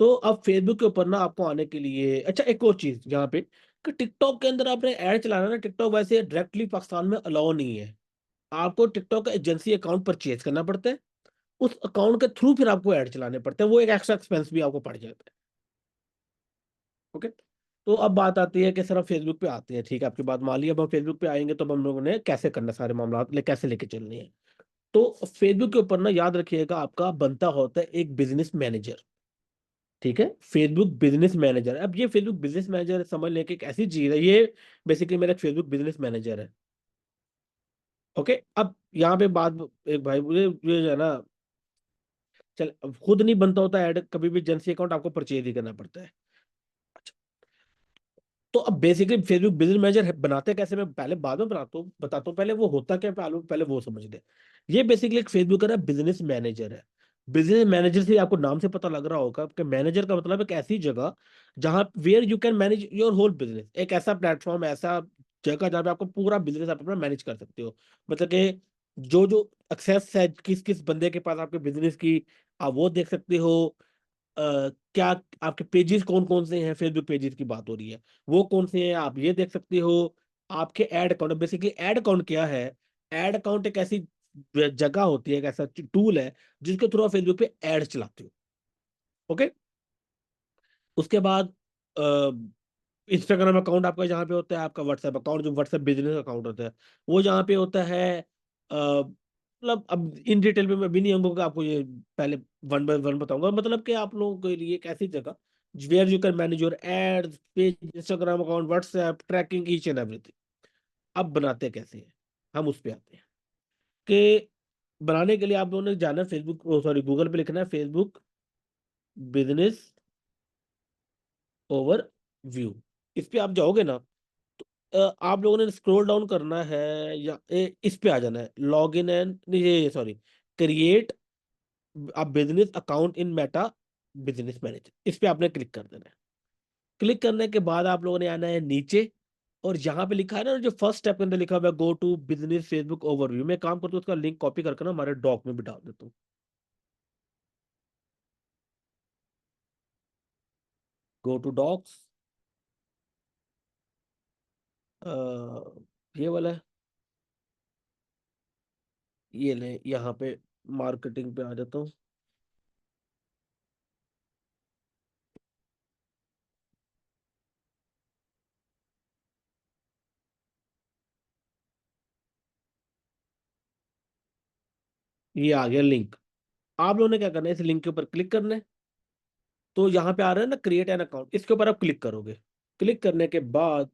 तो अब फेसबुक के ऊपर ना आपको आने के लिए, अच्छा एक और चीज यहाँ पे, कि टिकटॉक के अंदर आपने ऐड चलाना ना, टिकटॉक वैसे डायरेक्टली पाकिस्तान में अलाउ नहीं है। आपको टिकटॉक का एजेंसी अकाउंट परचेज करना पड़ता है। उस अकाउंट के थ्रू फिर आपको ऐड चलाने पड़ते हैं, वो एक एक्स्ट्रा एक्सपेंस भी आपको पड़ जाता है। ओके, तो अब बात आती है कि सर हम फेसबुक पे आते हैं, ठीक है आपकी बात मान ली। अब हम फेसबुक पे आएंगे, तो अब हम लोगों ने कैसे करना, सारे मामला कैसे लेके चलने हैं। तो फेसबुक के ऊपर ना याद रखिएगा, आपका बनता होता है एक बिजनेस मैनेजर। ठीक है, फेसबुक बिजनेस मैनेजर। अब ये फेसबुक बिजनेस मैनेजर समझ लें कि एक ऐसी चीज है, ये बेसिकली मेरा फेसबुक बिजनेस मैनेजर है। ओके, अब यहाँ पे बात, एक भाई मुझे ये जो है ना, चल अब खुद नहीं बनता होता ऐड कभी भी, एजेंसी अकाउंट आपको परचेज ही करना पड़ता है। अच्छा, तो अब बेसिकली फेसबुक बिजनेस मैनेजर बनाते कैसे, मैं पहले बाद में बताता हूँ पहले वो होता क्या, पहले वो समझ ले। ये बेसिकली एक फेसबुक का बिजनेस मैनेजर है। बिजनेस मैनेजर से आपको नाम से पता लग रहा होगा कि मैनेजर का मतलब एक ऐसी जगह जहां where you can manage your whole business. एक ऐसा प्लेटफॉर्म, ऐसा जगह जहाँ पे आपको पूरा बिजनेस आप अपना मैनेज कर सकते हो। मतलब कि जो जो एक्सेस है किस किस बंदे के पास आपके बिजनेस की, आप वो देख सकते हो। क्या आपके पेजेस कौन कौन से हैं, फेसबुक पेजेस की बात हो रही है, वो कौन से हैं आप ये देख सकते हो। आपके add account, basically add account क्या है। ऐड अकाउंट एक ऐसी जगह होती है, एक ऐसा टूल है जिसके थ्रू आप फेसबुक पे ऐड चलाते हो। ओके, उसके बाद इंस्टाग्राम अकाउंट आपका जहाँ पे होता है, आपका व्हाट्सएप अकाउंट जो व्हाट्सएप बिजनेस अकाउंट होता है, वो जहाँ पे होता है। मतलब अब इन डिटेल में मैं भी नहीं आऊंगा, आपको ये पहले वन बाय वन बताऊंगा। मतलब कि आप लोगों के लिए एक ऐसी जगह where you can manage your ads page, Instagram account, WhatsApp tracking, each and everything. अब बनाते कैसे हैं, हम उस पे आते हैं कि बनाने के लिए आप लोगों ने जाना फेसबुक, सॉरी गूगल पे लिखना है फेसबुक बिजनेस ओवर व्यू। इस पे आप जाओगे ना, आप लोगों ने स्क्रॉल डाउन करना है, या इस पे आ जाना है, लॉग इन एंड, ये sorry, create a business account in Meta business manager, इस पे आपने क्लिक कर देना है। क्लिक करने के बाद आप लोगों ने आना है नीचे, और यहाँ पे लिखा है ना, जो फर्स्ट स्टेप के अंदर लिखा हुआ है go to business Facebook overview, मैं काम करता हूँ उसका लिंक कॉपी करके ना हमारे डॉक में भी डाल देता हूँ। गो टू डॉक्स, ये वाला है, ये ले यहाँ पे मार्केटिंग पे आ जाता हूँ। ये आ गया लिंक। आप लोगों ने क्या करना है, इस लिंक के ऊपर क्लिक करना है। तो यहाँ पे आ रहा है ना क्रिएट एन अकाउंट, इसके ऊपर आप क्लिक करोगे। क्लिक करने के बाद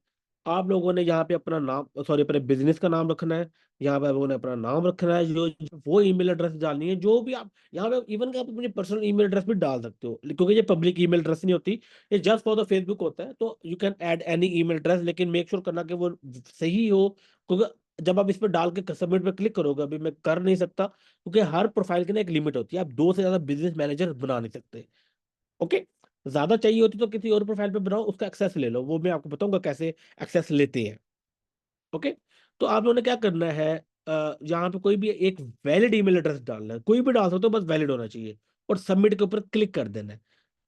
आप लोगों ने यहाँ पे अपना नाम, सॉरी, अपने बिजनेस का नाम रखना है। यहाँ पे आप लोगों ने अपना नाम रखना है, जो वो ईमेल एड्रेस डालनी है, जो भी आप यहाँ पे, इवन कि आप अपनी पर्सनल ईमेल एड्रेस भी डाल सकते हो, क्योंकि ये पब्लिक ईमेल एड्रेस नहीं होती, ये जस्ट फॉर द फेसबुक होता है। तो you can add any email address, लेकिन मेक श्योर करना कि वो सही हो, क्योंकि जब आप इस पर डाल के सबमिट पे क्लिक करोगे, अभी मैं कर नहीं सकता क्योंकि हर प्रोफाइल की ना एक लिमिट होती है, आप दो से ज्यादा बिजनेस मैनेजर बना नहीं सकते। ओके, ज्यादा चाहिए होती तो किसी और प्रोफाइल पे बनाओ, उसका एक्सेस ले लो, वो मैं आपको बताऊंगा कैसे एक्सेस लेते हैं। ओके, तो आप लोगों ने क्या करना है, यहाँ पे कोई भी एक वैलिड ईमेल एड्रेस डालना है, कोई भी डाल सकते हो, बस वैलिड होना चाहिए, और सबमिट के ऊपर क्लिक कर देना है।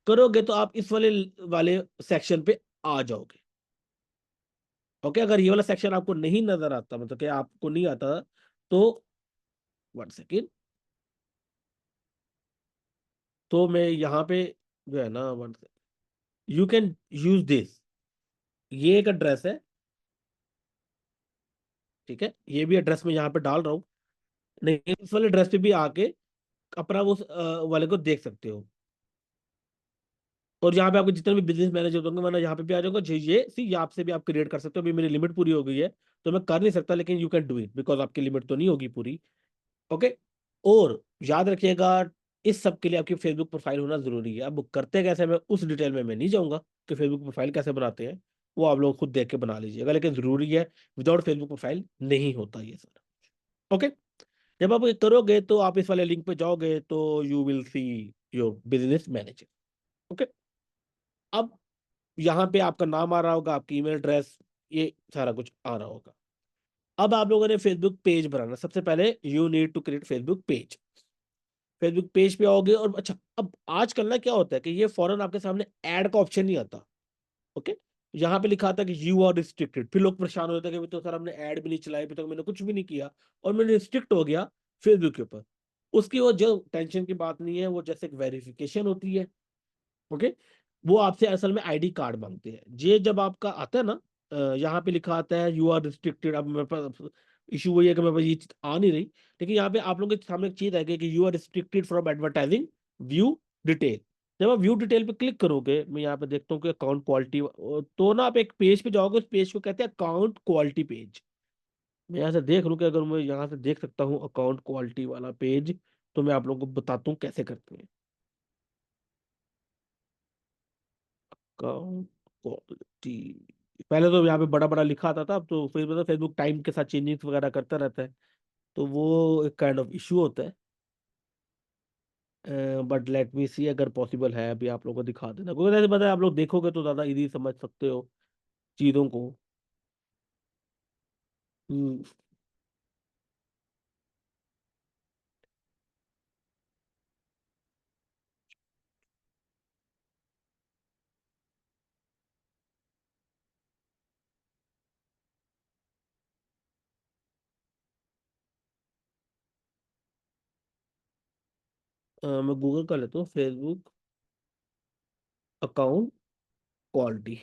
करोगे तो आप इस वाले वाले सेक्शन पे आ जाओगे। ओके, अगर ये वाला सेक्शन आपको नहीं नजर आता, मतलब कि आपको नहीं आता, तो 1 सेकेंड, तो मैं यहाँ पे जो है ना, one, you can use this, ये एक एड्रेस है, ठीक है, ये भी एड्रेस मैं यहाँ पे डाल रहा हूँ। नहीं, इस वाले एड्रेस पे भी आके अपना उस वाले को देख सकते हो। और यहाँ पे आपके जितने भी बिजनेस मैनेजर होंगे, वरना यहाँ पे भी आ जाऊंगा, ये सी, यहाँ से भी आप क्रिएट कर सकते हो। अभी मेरी लिमिट पूरी हो गई है, तो मैं कर नहीं सकता, लेकिन you can do it, because आपकी लिमिट तो नहीं होगी पूरी। ओके, और याद रखिएगा, इस सब के लिए आपकी फेसबुक प्रोफाइल होना जरूरी है। अब करते कैसे, मैं उस डिटेल में मैं नहीं जाऊंगा कि फेसबुक प्रोफाइल कैसे बनाते हैं, वो आप लोग खुद देख के बना लीजिएगा, लेकिन जरूरी है, विदाउट फेसबुक प्रोफाइल नहीं होता ये सर। ओके, जब आप ये करोगे तो आप इस वाले लिंक पे जाओगे, तो you will see your business manager. Okay, अब यहाँ पे आपका नाम आ रहा होगा, आपकी ईमेल एड्रेस, ये सारा कुछ आ रहा होगा। अब आप लोगों ने फेसबुक पेज बनाना, सबसे पहले you need to create Facebook page. Facebook page पे आओगे, और अच्छा, अब आजकल ना क्या होता है कि ये फौरन आपके सामने ऐड का ऑप्शन नहीं आता। ओके, यहाँ पे लिखा था कि यू आर रिस्ट्रिक्टेड, फिर लोग परेशान हो जाते हैं कि तो सर हमने ऐड भी नहीं चलाई, अभी तक मैंने कुछ भी नहीं किया, और मैंने रिस्ट्रिक्ट हो गया फेसबुक के ऊपर। उसकी वो जो टेंशन की बात नहीं है, वो जैसे एक वेरिफिकेशन होती है। ओके, वो आपसे असल में आईडी कार्ड मांगते हैं। ये जब आपका आता है ना, यहाँ पे लिखा आता है यू आर रिस्ट्रिक्टेड, अब मेरे पास इशू वही है कि मेरे पास ये चीज आ नहीं रही, लेकिन यहाँ पे आप लोगों के सामने एक चीज है कि you are restricted from advertising, view detail. जब आप व्यू डिटेल पे क्लिक करोगे, मैं यहाँ पे देखता हूँ कि अकाउंट क्वालिटी, तो ना आप एक पेज पे जाओगे, उस पेज को कहते हैं अकाउंट क्वालिटी पेज। मैं यहाँ से देख लूँ कि अगर मैं यहाँ से देख सकता हूँ अकाउंट क्वालिटी वाला पेज, तो मैं आप लोगों को बताता हूँ कैसे करते हैं। अकाउंट क्वालिटी, पहले तो यहाँ पे बड़ा बड़ा लिखा आता था, अब तो फिर मतलब फेसबुक टाइम के साथ चेंजेस वगैरह करता रहता है, तो वो एक काइंड ऑफ इशू होता है। बट लेट मी सी, अगर पॉसिबल है अभी आप लोगों को दिखा देना, क्योंकि जैसे पता है, आप लोग देखोगे तो ज्यादा इजी समझ सकते हो चीजों को। हम्म, मैं गूगल कर लेता हूँ, Facebook account quality,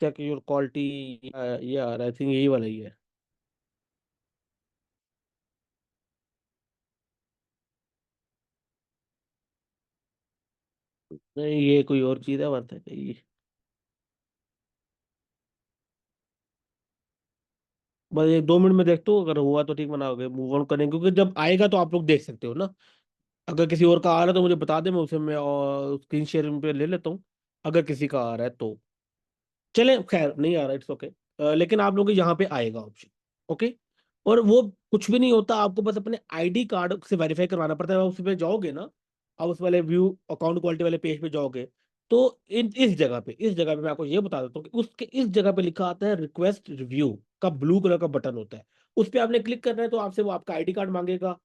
check your quality, ये आ रहा है, आई थिंक यही वाला ही है। नहीं, ये कोई और चीज है, बात है ये। बस एक 2 मिनट में देखते हो, अगर हुआ तो ठीक, बनाओगे मूव ऑन करेंगे, क्योंकि जब आएगा तो आप लोग देख सकते हो ना। अगर किसी और का आ रहा है तो मुझे बता दे, मैं उसे मैं स्क्रीन शेयरिंग पे ले लेता हूँ। अगर किसी का आ रहा है तो चले, खैर नहीं आ रहा, इट्स ओके। लेकिन आप लोगों को यहाँ पे आएगा ऑप्शन। ओके। और वो कुछ भी नहीं होता, आपको बस अपने आईडी कार्ड से वेरीफाई करवाना पड़ता है। आप उस पे जाओगे ना, आप उस वाले व्यू अकाउंट क्वालिटी वाले पेज पे जाओगे, तो इस जगह पे मैं आपको ये बता देता हूँ कि उसके इस जगह पे लिखा आता है रिक्वेस्ट रिव्यू का, ब्लू कलर का बटन होता है। उस पे आपने क्लिक करना है, तो आपसे वो आपका आईडी कार्ड मांगेगा,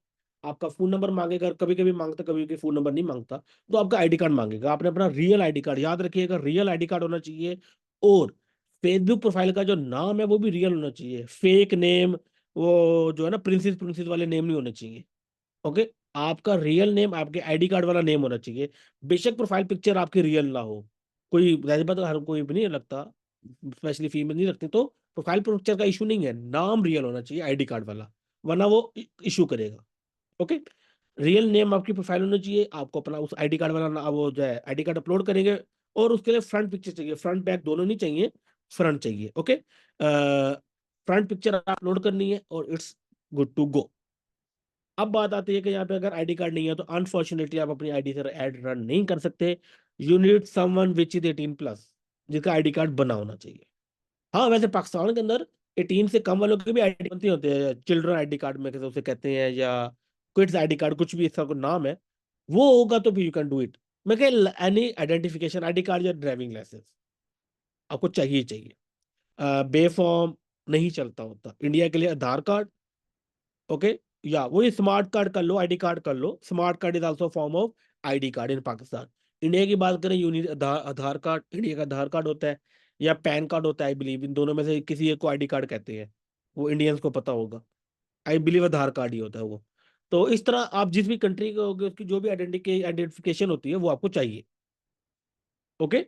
आपका फोन नंबर मांगेगा, कभी कभी मांगता, कभी कभी फोन नंबर नहीं मांगता, तो आपका आईडी कार्ड मांगेगा। आपने अपना रियल आईडी कार्ड, याद रखिएगा, रियल आईडी कार्ड होना चाहिए। और फेसबुक प्रोफाइल का जो नाम है वो भी रियल होना चाहिए, फेक नेम, वो जो है ना प्रिंसेस प्रिंसेस वाले नेम नहीं होने चाहिए। ओके। आपका रियल नेम आपके आईडी कार्ड वाला नेम होना चाहिए। बेशक प्रोफाइल पिक्चर आपकी रियल ना हो, कोई वैसे बात हर कोई भी नहीं लगता, स्पेशली फीमेल नहीं लगती, तो प्रोफाइल पिक्चर का इशू नहीं है, नाम रियल होना चाहिए आईडी कार्ड वाला, वरना वो इशू करेगा। ओके। रियल नेम आपकी प्रोफाइल होना चाहिए, आपको अपना उस आईडी कार्ड वाला वो जो है आईडी कार्ड अपलोड करेंगे। और उसके लिए फ्रंट पिक्चर चाहिए, फ्रंट बैक दोनों नहीं चाहिए, फ्रंट चाहिए। ओके। फ्रंट पिक्चर अपलोड करनी है और इट्स गुड टू गो। अब बात आती है कि यहाँ पे अगर आईडी कार्ड नहीं है तो अनफॉर्चुनेटली आप अपनी आईडी से ऐड रन नहीं कर सकते। You need someone which is 18+, जिसका आईडी कार्ड बना होना चाहिए। हाँ, वैसे पाकिस्तान के अंदर 18 से कम वालों के भी आईडी बनते होते हैं, चिल्ड्रन आईडी कार्ड में कैसे उसे कहते हैं, या किड्स आईडी कार्ड, कुछ भी इसका कोई नाम है, वो होगा तो भी यू कैन डू इट। मैं कह एनी आइडेंटिफिकेशन आईडी कार्ड या ड्राइविंग लाइसेंस आपको चाहिए ही चाहिए। बेफॉर्म नहीं चलता होता इंडिया के लिए, आधार कार्ड। ओके। या वही स्मार्ट कार्ड कर लो, आईडी कार्ड कर लो, smart card is also form of ID card in Pakistan. India की बात करें, यूनिक आधार कार्ड, इंडिया का आधार कार्ड होता है, या पैन कार्ड होता है, आई बिलीव इन दोनों में से किसी एक को आईडी कार्ड कहते हैं, वो इंडियंस को पता होगा। आई बिलीव आधार कार्ड ही होता है वो। तो इस तरह आप जिस भी कंट्री के होगे उसकी जो भी आइडेंटिफिकेशन होती है वो आपको चाहिए। ओके।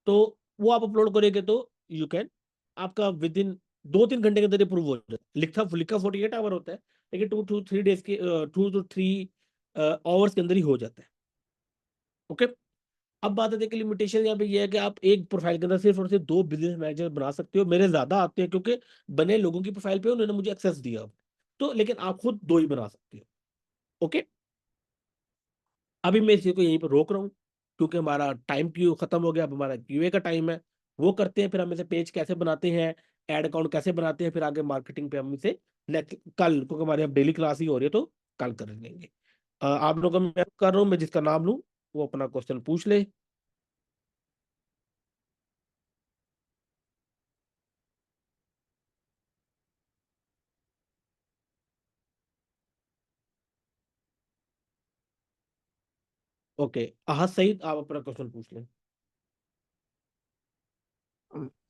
तो वो आप अपलोड करेंगे तो यू कैन, आपका विद इन 2-3 घंटे के अंदर अप्रूव हो जाए। लिखा लिखा 48 आवर होता है, लेकिन 2 to 3 डेज के 2 to 3 आवर्स के अंदर ही हो जाता है। ओके। अब बात है कि लिमिटेशन यहाँ पे ये है कि आप एक प्रोफाइल के अंदर सिर्फ और सिर्फ 2 बिजनेस मैनेजर बना सकते हो। मेरे ज्यादा आते हैं क्योंकि बने लोगों की प्रोफाइल पे उन्होंने मुझे एक्सेस दिया, तो लेकिन आप खुद 2 ही बना सकते हो। ओके। अभी मैं इसी को यहीं पर रोक रहा हूँ, क्योंकि हमारा टाइम क्यू खत्म हो गया, अब हमारा क्यूए का टाइम है। वो करते हैं, फिर हम इसे पेज कैसे बनाते हैं, एड अकाउंट कैसे बनाते हैं, फिर आगे मार्केटिंग पे हम इसे नेक्स्ट कल, क्योंकि हमारे अब डेली क्लास ही हो रही है, तो कल कर लेंगे। आप लोगों को मैं कर रहा हूँ, मैं जिसका नाम लूँ वो अपना क्वेश्चन पूछ ले। ओके, अहद सईद, आप अपना क्वेश्चन पूछ लें।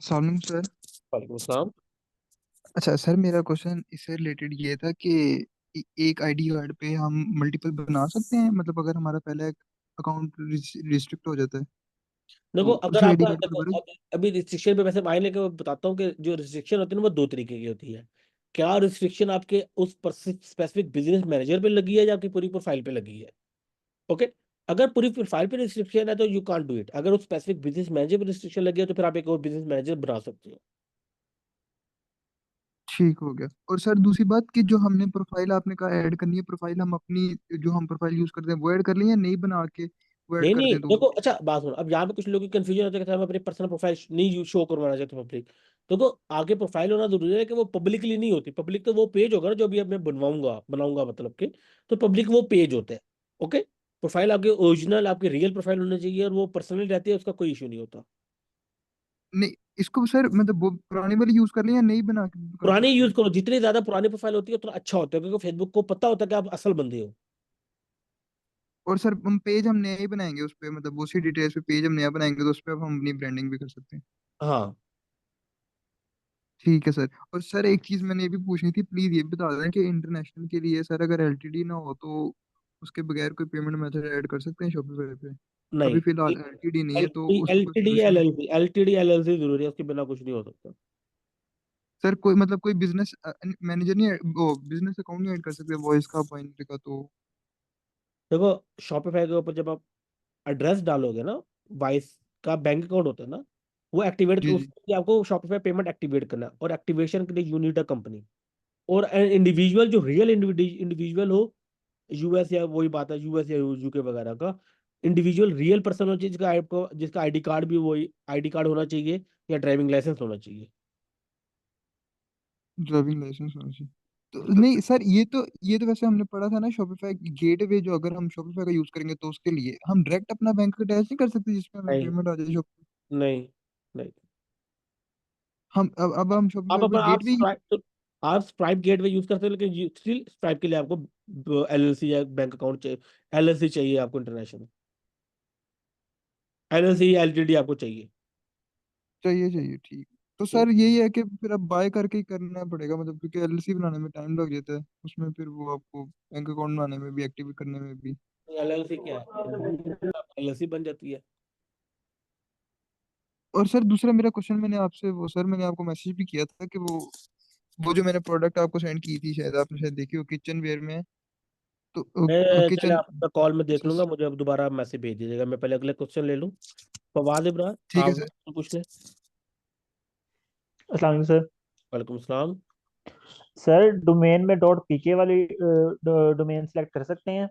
सलाम सर। वालेकुम सलाम। अच्छा सर, मेरा क्वेश्चन इससे रिलेटेड ये था कि एक आईडी कार्ड पे हम मल्टीपल बना सकते हैं, मतलब अगर हमारा पहला अकाउंट रिस्ट्रिक्ट हो जाता है देखो, तो अगर उसी आईडी आपका कार्ड पे देखो दोबारा। अभी रिस्ट्रिक्शन पे वैसे मायने के बताता हूँ कि जो रिस्ट्रिक्शन होती है ना वो 2 तरीके की होती है। क्या रिस्ट्रिक्शन आपके उस स्पेसिफिक बिजनेस मैनेजर पे लगी है या आपकी पूरी प्रोफाइल पे लगी है। ओके। अगर पूरी प्रोफाइल पे रिस्ट्रिक्शन है तो यू कांट डू इट। अगर उस स्पेसिफिक बिजनेस मैनेजर पे रिस्ट्रिक्शन लगी है तो फिर आप एक और बिजनेस मैनेजर बना सकते हो। ठीक हो गया। और सर दूसरी बात कि जो हमने प्रोफाइल आपने कहा ऐड करनी है, प्रोफाइल हम अपनी जो हम प्रोफाइल यूज करते हैं वो ऐड कर लें या नहीं बना के वो ऐड नहीं कर नहीं, दें तो। देखो अच्छा बात सुनो, अब यहाँ पे कुछ लोगों की कंफ्यूजन होता है कि हम अपनी पर्सनल प्रोफाइल नहीं शो करवाना चाहते पब्लिक। देखो, आगे प्रोफाइल होना जरूरी है कि वो पब्लिकली नहीं होती। पब्लिक तो वो पेज होगा ना जो भी अब मैं बनवाऊंगा बनाऊंगा, मतलब के, तो पब्लिक वो पेज होता है। ओके। प्रोफाइल आपकी ओरिजिनल आपकी रियल प्रोफाइल होनी चाहिए, और वो पर्सनल रहती है, उसका कोई इशू नहीं होता। नहीं, इसको सर मतलब वो पुरानी वाली यूज कर लें या नहीं बना के कर पुरानी सकते यूज हैं। करो, जितनी ज्यादा पुरानी प्रोफाइल होती है उतना अच्छा होता है, क्योंकि फेसबुक को पता होता है कि आप असल बंदे हो। और सर हम पेज हम नया ही बनाएंगे उस पे, मतलब उसी डिटेल्स पे पेज हम नया बनाएंगे तो उस पे अब हम अपनी ब्रांडिंग भी कर सकते हैं। हाँ। ठीक है सर। और सर एक चीज मैंने ये भी पूछनी थी, प्लीज ये भी बता दें कि इंटरनेशनल के लिए सर अगर एलटीडी ना हो तो उसके बगैर कोई पेमेंट मेथड ऐड कर सकते हैं शॉपिफाई पे। नहीं, अभी फिलहाल एलटीडी नहीं है तो उसकी कोई LTD solution. LLC, LTD LLC जरूरी है, उसके बिना कुछ नहीं हो सकता। सर कोई मतलब कोई बिजनेस मैनेजर नहीं वो बिजनेस अकाउंट नहीं ऐड कर सकते वॉइस का पॉइंट का तो। देखो, शॉपिफाई के ऊपर जब आप एड्रेस डालोगे ना, वाइस का बैंक अकाउंट होता है ना, वो एक्टिवेट जी जी। उसके लिए आपको शॉपिफाई पेमेंट एक्टिवेट करना है, और एक्टिवेशन के लिए यू नीड अ कंपनी। और इंडिविजुअल जो रियल इंडिविजुअल हो, यूएस या वही बात है यूएस या यूके वगैरह का, इंडिविजुअल रियल पर्सन होना चाहिए, जिसका आईडी कार्ड भी वही आईडी कार्ड होना चाहिए, या ड्राइविंग लाइसेंस होना चाहिए। ड्राइविंग लाइसेंस होना चाहिए। तो नहीं सर, ये तो वैसे हमने पढ़ा था ना, शॉपिफाई गेटवे जो, अगर हम शॉपिफाई का यूज करेंगे तो उसके लिए हम डायरेक्ट अपना बैंक अटैच नहीं कर सकते जिसमें हमें नहीं, पेमेंट आ जाए शॉप। नहीं, नहीं। हम अब हम आप शॉपिफाई पे अपना आप गेटवे। स्ट्राइप तो आप स्ट्राइप गेटवे यूज करते हो, लेकिन स्टिल स्ट्राइप के लिए आपको एलएलसी या बैंक अकाउंट चाहिए। एलएलसी चाहिए आपको, इंटरनेशनल एलएलसी या एलटीडी आपको चाहिए। चाहिए चाहिए, ठीक। तो ठीक। सर यही है कि फिर अब बाय करके ही करना पड़ेगा, मतलब क्योंकि एलएलसी बनाने में टाइम लग जाता है, उसमें फिर वो आपको बैंक अकाउंट बनाने में भी, एक्टिव करने में भी। एलएलसी क्या है, एलएलसी बन जाती है। और सर दूसरा मेरा क्वेश्चन, मैंने आपसे वो सर मैंने आपको मैसेज भी किया था कि वो जो मैंने प्रोडक्ट आपको सेंड की थी, शायद आपने शायद देखी हो, किचन वेयर में है। तो मैं पहले किचन। आपका कॉल में देख लूंगा, मुझे अब दोबारा मैसेज भेज दीजिएगा, मैं पहले अगले क्वेश्चन ले लूँ। फवाद इब्रार, ठीक है आप सर। पूछ लें। अस्सलाम वालेकुम सर। वालेकुम सलाम। सर डोमेन में डॉट पीके वाली डोमेन सेलेक्ट कर सकते हैं?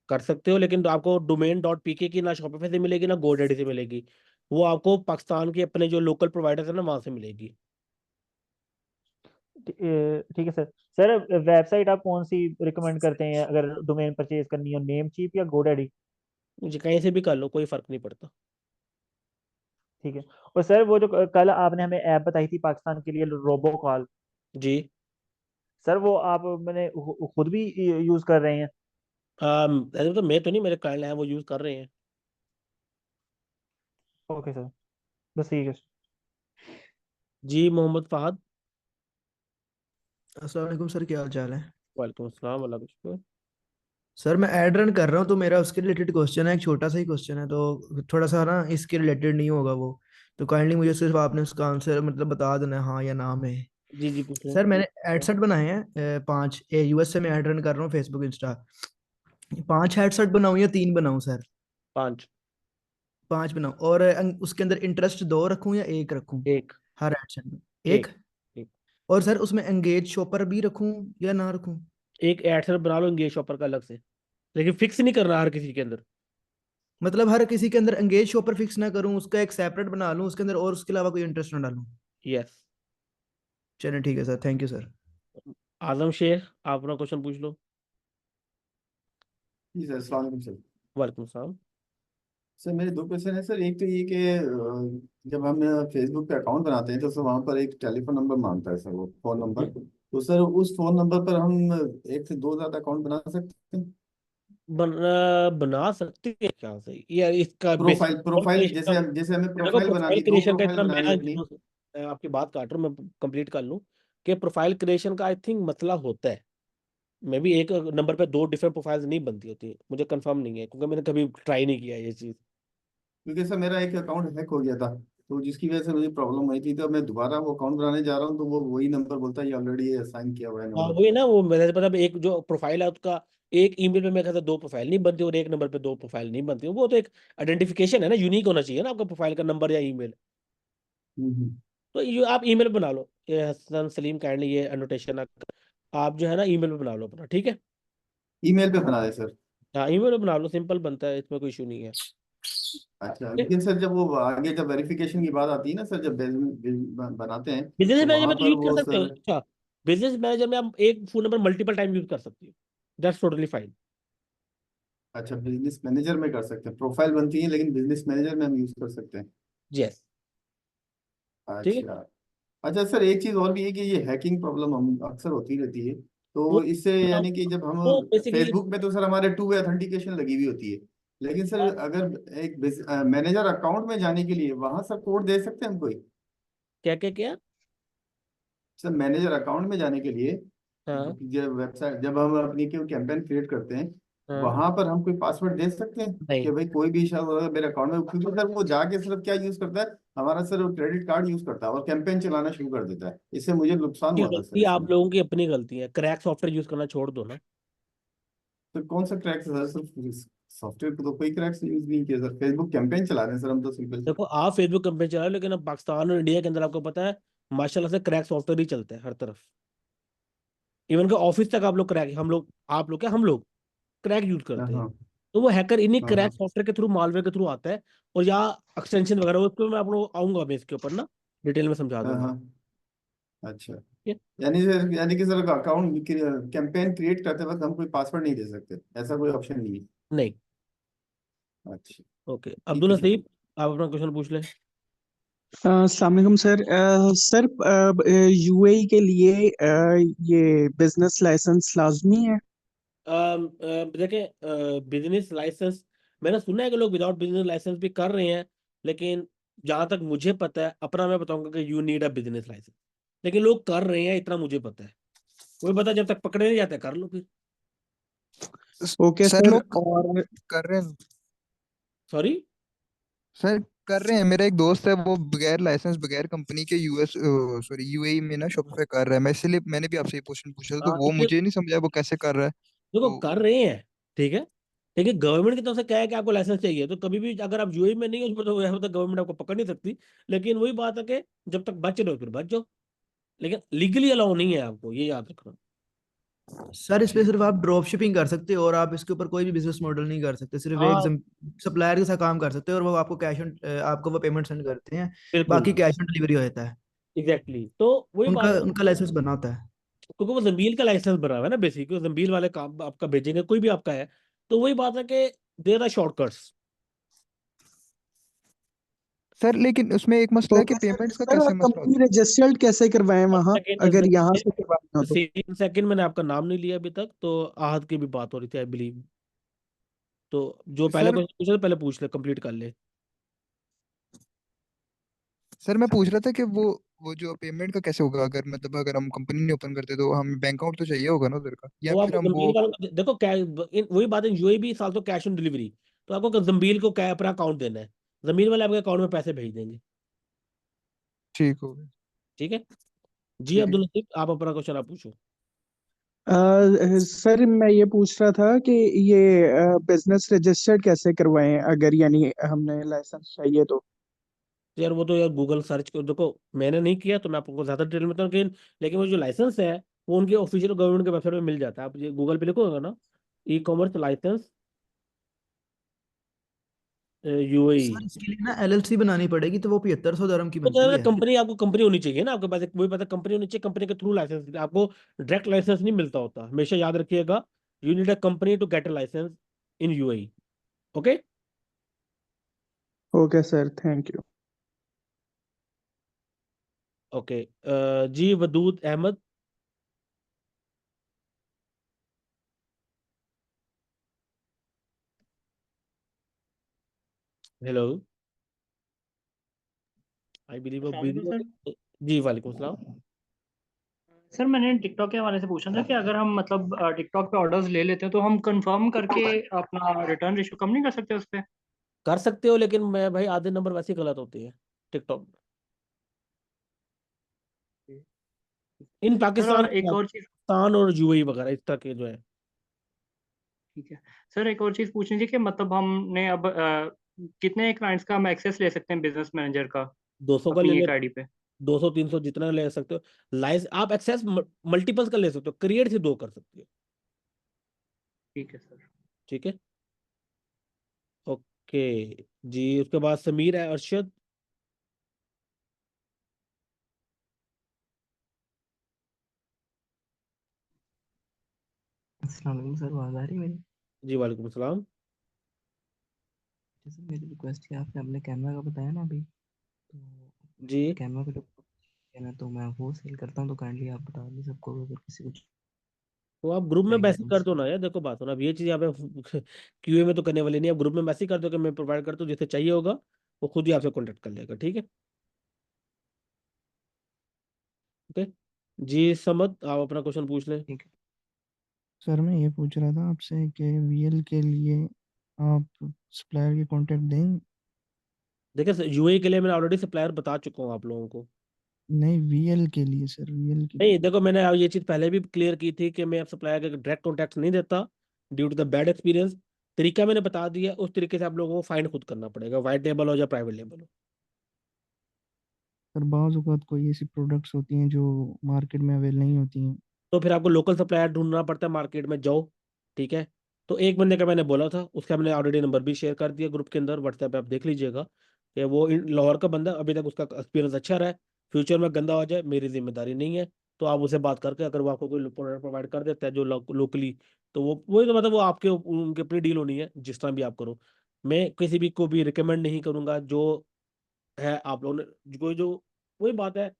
कर सकते हो, लेकिन तो आपको डोमेन डॉट पीके की ना शॉपिफाई से मिलेगी ना गोडैडी से मिलेगी। वो आपको पाकिस्तान के अपने जो लोकल प्रोवाइडर्स है ना, वहां से मिलेगी। ठीक है सर। सर वेबसाइट आप कौन सी रिकमेंड करते हैं अगर डोमेन परचेज करनी हो, नेम चीप या गोडैडी? मुझे कहीं से भी कर लो, कोई फर्क नहीं पड़ता। ठीक है। और सर वो जो कल आपने हमें ऐप बताई थी पाकिस्तान के लिए, रोबो कॉल, जी। सर वो आप मैंने खुद भी यूज कर रहे हैं? ऐसे तो मैं तो नहीं, मेरे क्लाइंट हैं वो यूज कर रहे हैं। ओके सर, बस ठीक है। जी, मोहम्मद फहद। अस्सलाम वालेकुम सर, क्या हाल चाल है? वालेकुम अस्सलाम, अल्लाह का शुक्र। सर मैं एड रन कर रहा हूँ, तो मेरा उसके रिलेटेड क्वेश्चन है, एक छोटा सा ही क्वेश्चन है, तो थोड़ा सा ना इसके रिलेटेड नहीं होगा वो। तो काइंडली मुझे सिर्फ आपने उसका आंसर मतलब बता देना है, हाँ या ना में। जी जी, पूछ लें। सर मैंने हेडसेट बनाए हैं 5, यूएस से मैं ऐड रन कर रहा हूँ, फेसबुक इंस्टा। 5 हेडसेट बनाऊँ या 3 बनाऊँ सर? 5। 5 बनाऊँ, और उसके अंदर इंटरेस्ट 2 रखूँ या 1 रखूँ? एक। हर हेडसेट में एक। 1। एक। और सर उसमें एंगेज शॉपर भी रखूँ या ना रखूँ? एक एडसेट बना लो इंगेज शॉपर का अलग से, लेकिन फिक्स नहीं करना हर किसी के अंदर। मतलब हर किसी के अंदर एंगेज शॉपर फिक्स ना करूं, उसका एक सेपरेट बना लूं उसके अंदर, और उसके अलावा कोई इंटरेस्ट ना डालूं? यस। चलिए ठीक है सर, थैंक यू सर। आजम शेर, आप अपना क्वेश्चन पूछ लो। जी सर, अस्सलाम वालेकुम सर। वालेकुम सलाम। सर मेरे दो क्वेश्चन है सर। एक तो ये कि जब हम फेसबुक पे अकाउंट बनाते हैं तो सर वहाँ पर एक टेलीफोन नंबर मांगता है सर, वो फोन नंबर। तो सर उस फोन नंबर पर हम एक से दो ज्यादा अकाउंट बना सकते हैं? बना सकते हैं क्या, सही यार, इसका बेसिक प्रोफाइल प्रोफाइल क्रिएशन का। जैसे हमें देखो, प्रोफाइल प्रोफाइल बनानी, दो क्रिएशन का प्रोफाइल इतना बनानी मेरा है अपनी। मैं आपकी बात काट रहा हूँ, मैं कंप्लीट कर लूँ। कि प्रोफाइल क्रिएशन का आई थिंक मसला होता है। मैं भी एक नंबर पे दो डिफरेंट प्रोफाइल्स नहीं बनती होती, मुझे कंफर्म नहीं है, क्योंकि मैंने कभी ट्राई नहीं किया ये चीज़। क्योंकि सर मेरा एक अकाउंट हैक हो गया था, तो जिसकी वजह से मुझे प्रॉब्लम हुई थी, तो मैं दोबारा वो अकाउंट बनाने जा रहा हूँ तो वो वही नंबर बोलता है ये ऑलरेडी असाइन किया हुआ है हाँ, नंबर। वही ना, वो मेरे मतलब एक जो प्रोफाइल है उसका, एक ईमेल पे मेरे ख्याल से दो प्रोफाइल नहीं बनती, और एक नंबर पे दो प्रोफाइल नहीं बनती। वो तो एक आइडेंटिफिकेशन है ना, यूनिक होना चाहिए ना आपका प्रोफाइल का नंबर या ईमेल। हम्म। तो ये आप ईमेल बना लो, ये हसन सलीम काइंडली ये एनोटेशन आप जो है ना ईमेल पे बना लो अपना, ठीक है। ईमेल पे बना है सर? हाँ, ईमेल पे बना लो, सिंपल बनता है, इसमें कोई इशू नहीं है। अच्छा, लेकिन सर जब वो आगे जब वेरिफिकेशन की बात आती है ना सर, जब बनाते हैं बिजनेस तो मैनेजर वहां में तो पर यूज कर वो सकते हो, सर। अच्छा। बिजनेस मैनेजर में आप एक phone number multiple time use कर सकते हो, दैट्स टोटली फाइन। अच्छा, बिजनेस मैनेजर में कर सकते हैं, प्रोफाइल बनती है लेकिन बिजनेस मैनेजर में हम यूज कर सकते हैं? यस। ठीक है। अच्छा। अच्छा सर, एक चीज और भी है कि ये हैकिंग प्रॉब्लम हम अक्सर होती रहती है, वो तो इससे यानी कि जब हम वो बेसिकली फेसबुक में तो सर हमारे टू वे ऑथेंटिकेशन लगी हुई होती है, लेकिन सर अगर एक मैनेजर अकाउंट में जाने के लिए वहां सर कोड दे सकते हैं हम कोई? क्या क्या क्या। सर मैनेजर अकाउंट में जाने के लिए हाँ। जब वेबसाइट, जब हम अपनी कोई कैंपेन क्रिएट करते हैं, हाँ। वहां पर हम कोई पासवर्ड दे सकते हैं नहीं। कि भाई कोई भी शख्स अगर मेरे अकाउंट में, क्योंकि सर वो जाके सिर्फ क्या यूज करता है, हमारा सर क्रेडिट कार्ड यूज करता है और कैंपेन चलाना शुरू कर देता है। इससे मुझे नुकसान ये हुआ था सर गलती इसमें। आप लोगों की अपनी गलती है, क्रैक सॉफ्टवेयर यूज करना छोड़ दो ना। तो कौन सा क्रैक्स है सर? सिर्फ सॉफ्टवेयर को तो कोई क्रैक्स यूज नहीं किया सर, फेसबुक कैंपेन चला रहे हैं सर हम तो सिंपल। देखो, आप फेसबुक कंपनी चला रहे हो, लेकिन अब पाकिस्तान और इंडिया के अंदर आपको पता है माशाल्लाह से क्रैक सॉफ्टवेयर ही चलते हैं हर तरफ। इवन के ऑफिस तक आप लोग क्रैक, हम लोग, आप लोग क्या, हम लोग क्रैक यूज हाँ करते हैं। हाँ। तो वो हैकर इन्हीं हाँ क्रैक हाँ सॉफ्टवेयर के थ्रू, मालवेयर के थ्रू आता है, और या एक्सटेंशन वगैरह, उस पर मैं आपको आऊंगा, मैं इसके ऊपर ना डिटेल में समझा हाँ दूंगा। हाँ। अच्छा, ठीक है? यानी कि सर अकाउंट कैंपेन क्रिएट करते वक्त हम कोई पासवर्ड नहीं दे सकते, ऐसा कोई ऑप्शन नहीं है? नहीं। अच्छा, ओके, ठीक अब्दुल है हसीब, शुक्रिया। आप अपना क्वेश्चन पूछ लें। अस्सलाम वालेकुम सर। सर यूएई के लिए ये बिजनेस लाइसेंस लाजमी है? देखें, बिजनेस लाइसेंस, मैंने सुना है कि लोग विदाउट बिजनेस लाइसेंस भी कर रहे हैं, लेकिन जहां तक मुझे पता है, अपना मैं बताऊंगा कि you need a business license, लेकिन लोग कर रहे हैं, इतना मुझे पता है। कोई पता, जब तक पकड़े नहीं जाते कर लो फिर। Okay sir sir. लोग और कर रहे हैं। सॉरी। सर कर रहे हैं, मेरा एक दोस्त है वो बगैर लाइसेंस बगैर कंपनी के यूएस सॉरी यूएई में ना शॉपिफाई कर रहा है। मैं इसलिए मैंने भी आपसे ये क्वेश्चन पूछा था, तो हाँ, वो इसलिए मुझे नहीं समझा वो कैसे कर रहा है। देखो तो कर रहे हैं, ठीक है, लेकिन गवर्नमेंट की तरफ से क्या है कि आपको लाइसेंस चाहिए, तो कभी भी अगर आप यूएई में नहीं हो, उस पर तो यहाँ तक गवर्नमेंट आपको पकड़ नहीं सकती। लेकिन वही बात है कि जब तक बच रहे हो फिर बच जाओ, लेकिन लीगली अलाउ नहीं है आपको, ये याद रखना। सर इस पे ठीक सिर्फ है। आप ड्रॉप शिपिंग कर सकते हो, और आप इसके ऊपर कोई भी बिजनेस मॉडल नहीं कर सकते, सिर्फ एक हाँ, सप्लायर के साथ काम कर सकते हो, और वो आपको कैश ऑन आपको वो पेमेंट सेंड करते हैं, बिल्कुल, बाकी कैश ऑन डिलीवरी होता है। एग्जैक्टली, तो वही उनका बात है, उनका लाइसेंस बना होता है। क्योंकि वो जमील का लाइसेंस बना हुआ है ना, बेसिकली जमील वाले काम आपका भेजेंगे, कोई भी आपका है, तो वही बात है कि देर आर शॉर्टकट्स। सर लेकिन उसमें एक मसला है कि ओके सर। पेमेंट्स का सर कैसे मसला कंपनी होता है? रजिस्टर्ड कैसे करवाएं वहां, अगर यहाँ से करवाना हो तो? सेकंड सेकंड मैंने आपका नाम नहीं लिया अभी तक, तो आहद की भी बात हो रही थी आई बिलीव, तो जो पहले सर क्वेश्चन पूछा था पहले पूछ ले, कंप्लीट कर ले। सर मैं पूछ रहा था कि वो जो पेमेंट का कैसे होगा, अगर मतलब अगर हम कंपनी नहीं ओपन करते तो हमें बैंक अकाउंट तो चाहिए होगा ना उधर का, या वो फिर आपको हम जमील वो। वालों को देखो, वही बात है, यूएई भी साल तो कैश ऑन डिलीवरी, तो आपको जमील को क्या अपना अकाउंट देना है, जमील वाले आपके अकाउंट में पैसे भेज देंगे। ठीक हो गया। ठीक है। जी ठीक है। अब्दुल लतीफ, आप अपना क्वेश्चन आप पूछो। सर मैं ये पूछ रहा था कि ये बिजनेस रजिस्टर्ड कैसे करवाएं, अगर यानी हमने लाइसेंस चाहिए तो? तो यार वो तो यार गूगल सर्च कर देखो, मैंने नहीं किया तो मैं आपको ज्यादा डिटेल में बताऊँ, लेकिन वो जो लाइसेंस है वो उनके ऑफिशियल गवर्नमेंट के वेबसाइट में मिल जाता है, आप ये गूगल पे लिखोगे ना, e commerce license UAE. Sir इसके लिए ना एलएलसी बनानी पड़ेगी, तो वो 7500 dirham की तो बनती है। कंपनी, आपको कंपनी होनी चाहिए ना आपके पास, एक वही पता, कंपनी होनी चाहिए, कंपनी के थ्रू लाइसेंस, आपको डायरेक्ट लाइसेंस नहीं मिलता होता, हमेशा याद रखिएगा, you need a company to get a license in UAE. Okay. Okay sir, thank you. Okay, जी Wadood Ahmad. Hello, I believe अस्सलाम वालेकुम सर। बिजी। जी वालेकुम सलाम। सर मैंने टिकटॉक के हवाले से पूछा था कि अगर हम मतलब टिकटॉक पे ऑर्डर्स ले लेते हैं तो हम कंफर्म करके अपना रिटर्न रेशो कम नहीं कर सकते उस पे? कर सकते हो, लेकिन मैं भाई आधे नंबर वैसे ही गलत होते हैं टिकटॉक इन सर पाकिस्तान, और एक और चीज़। पाकिस्तान और यूएई वगैरह इस तरह के जो है। ठीक है। सर एक और चीज़ पूछनी थी कि मतलब हमने अब कितने क्लाइंट्स का हम एक्सेस ले सकते हैं बिजनेस मैनेजर का 200 का ले अपनी ले, एक आईडी पे? 200 300 जितना ले सकते हो, लाइस आप एक्सेस मल्टीपल्स का ले सकते हो, क्रिएट से 2 कर सकते हो। ठीक है सर। ठीक है। ओके, जी उसके बाद समीर है, अरशद। अस्सलाम वालेकुम सर, आवाज़ आ रही है मेरी? जी वालेकुम सलाम। जैसे मेरी रिक्वेस्ट है, आपने अपने कैमरा का बताया ना अभी, तो जी, मेरे कैमरा का जो है ना, तो मैं वो सेल करता हूँ, तो काइंडली आप बता दें सबको, अगर किसी को तो आप ग्रुप में चाहिए मैसेज तो कर उससे। दो ना यार, देखो बात हो ना, अब ये चीज़ यहाँ पे क्यूए में तो करने वाली नहीं है, आप ग्रुप में मैसेज कर दो कि मैं प्रोवाइड करता हूँ, जिसे चाहिए होगा वो खुद ही आपसे कॉन्टेक्ट कर लेगा। ठीक है। ओके, जी समद, आप अपना क्वेश्चन पूछ लें। ठीक है। सर मैं ये पूछ रहा था आपसे कि वीएल के लिए आप सप्लायर के कांटेक्ट देंगे? देखिए यूएई के लिए मैंने ऑलरेडी सप्लायर बता चुका हूँ आप लोगों को। नहीं, वीएल के लिए सर, वीएल के नहीं लिए। देखो, मैंने ये चीज़ पहले भी क्लियर की थी कि मैं अब सप्लायर के डायरेक्ट कॉन्टैक्ट नहीं देता, due to the bad experience. तरीका मैंने बता दिया, उस तरीके से आप लोगों को फाइंड खुद करना पड़ेगा, वाइट लेबल हो या प्राइवेट लेबल हो। सर बाज़ औक़ात कोई ऐसी प्रोडक्ट्स होती हैं जो मार्केट में अवेल नहीं होती हैं। तो फिर आपको लोकल सप्लायर ढूंढना पड़ता है, मार्केट में जाओ। ठीक है। तो एक बंदे का मैंने बोला था, उसका मैंने ऑलरेडी नंबर भी शेयर कर दिया ग्रुप के अंदर, व्हाट्सएप पे आप देख लीजिएगा कि वो लाहौर का बंदा, अभी तक उसका एक्सपीरियंस अच्छा रहा है। फ्यूचर में गंदा हो जाए मेरी जिम्मेदारी नहीं है। तो आप उसे बात करके अगर वो आपको कोई प्रोडक्ट प्रोवाइड कर देता है जो लोकली, तो वो वही, तो मतलब वो आपके उनके अपनी डील होनी है, जिस तरह भी आप करो। मैं किसी भी को भी रिकमेंड नहीं करूंगा जो है आप लोगों ने कोई जो, वही बात है,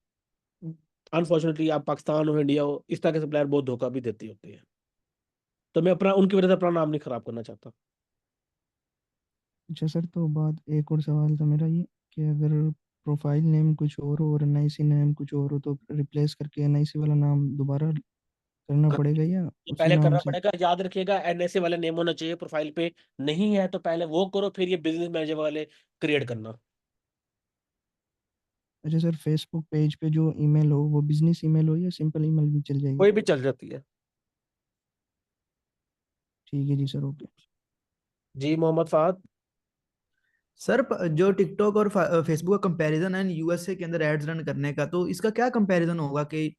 अनफॉर्चुनेटली आप पाकिस्तान हो इंडिया हो, इस तरह के सप्लायर बहुत धोखा भी देती होती है। तो मैं अपना उनकी वजह से अपना नाम नहीं खराब करना चाहता। अच्छा सर, तो बात एक और सवाल था मेरा ये, कि अगर प्रोफाइल नेम कुछ और हो और एनआईसी नेम कुछ और हो, तो रिप्लेस करके एनआईसी वाला नाम दोबारा करना पड़ेगा या तो उसी पहले नाम करना से? पड़ेगा, याद रखिएगा एनएसए वाले नेम होना चाहिए प्रोफाइल पे। नहीं है तो पहले वो करो, फिर ये बिजनेस मैनेजर वाले क्रिएट करना। अच्छा सर, फेसबुक पेज पे जो ईमेल हो वो बिजनेस ईमेल हो या सिंपल ईमेल भी चल जाएगी? कोई भी चल जाती है। ठीक है जी सर, ओके। जी मोहम्मद फहद। सर जो टिकटॉक और फेसबुक का कंपैरिजन है यूएसए के अंदर एड्स रन करने का, तो इसका क्या कंपैरिजन होगा कि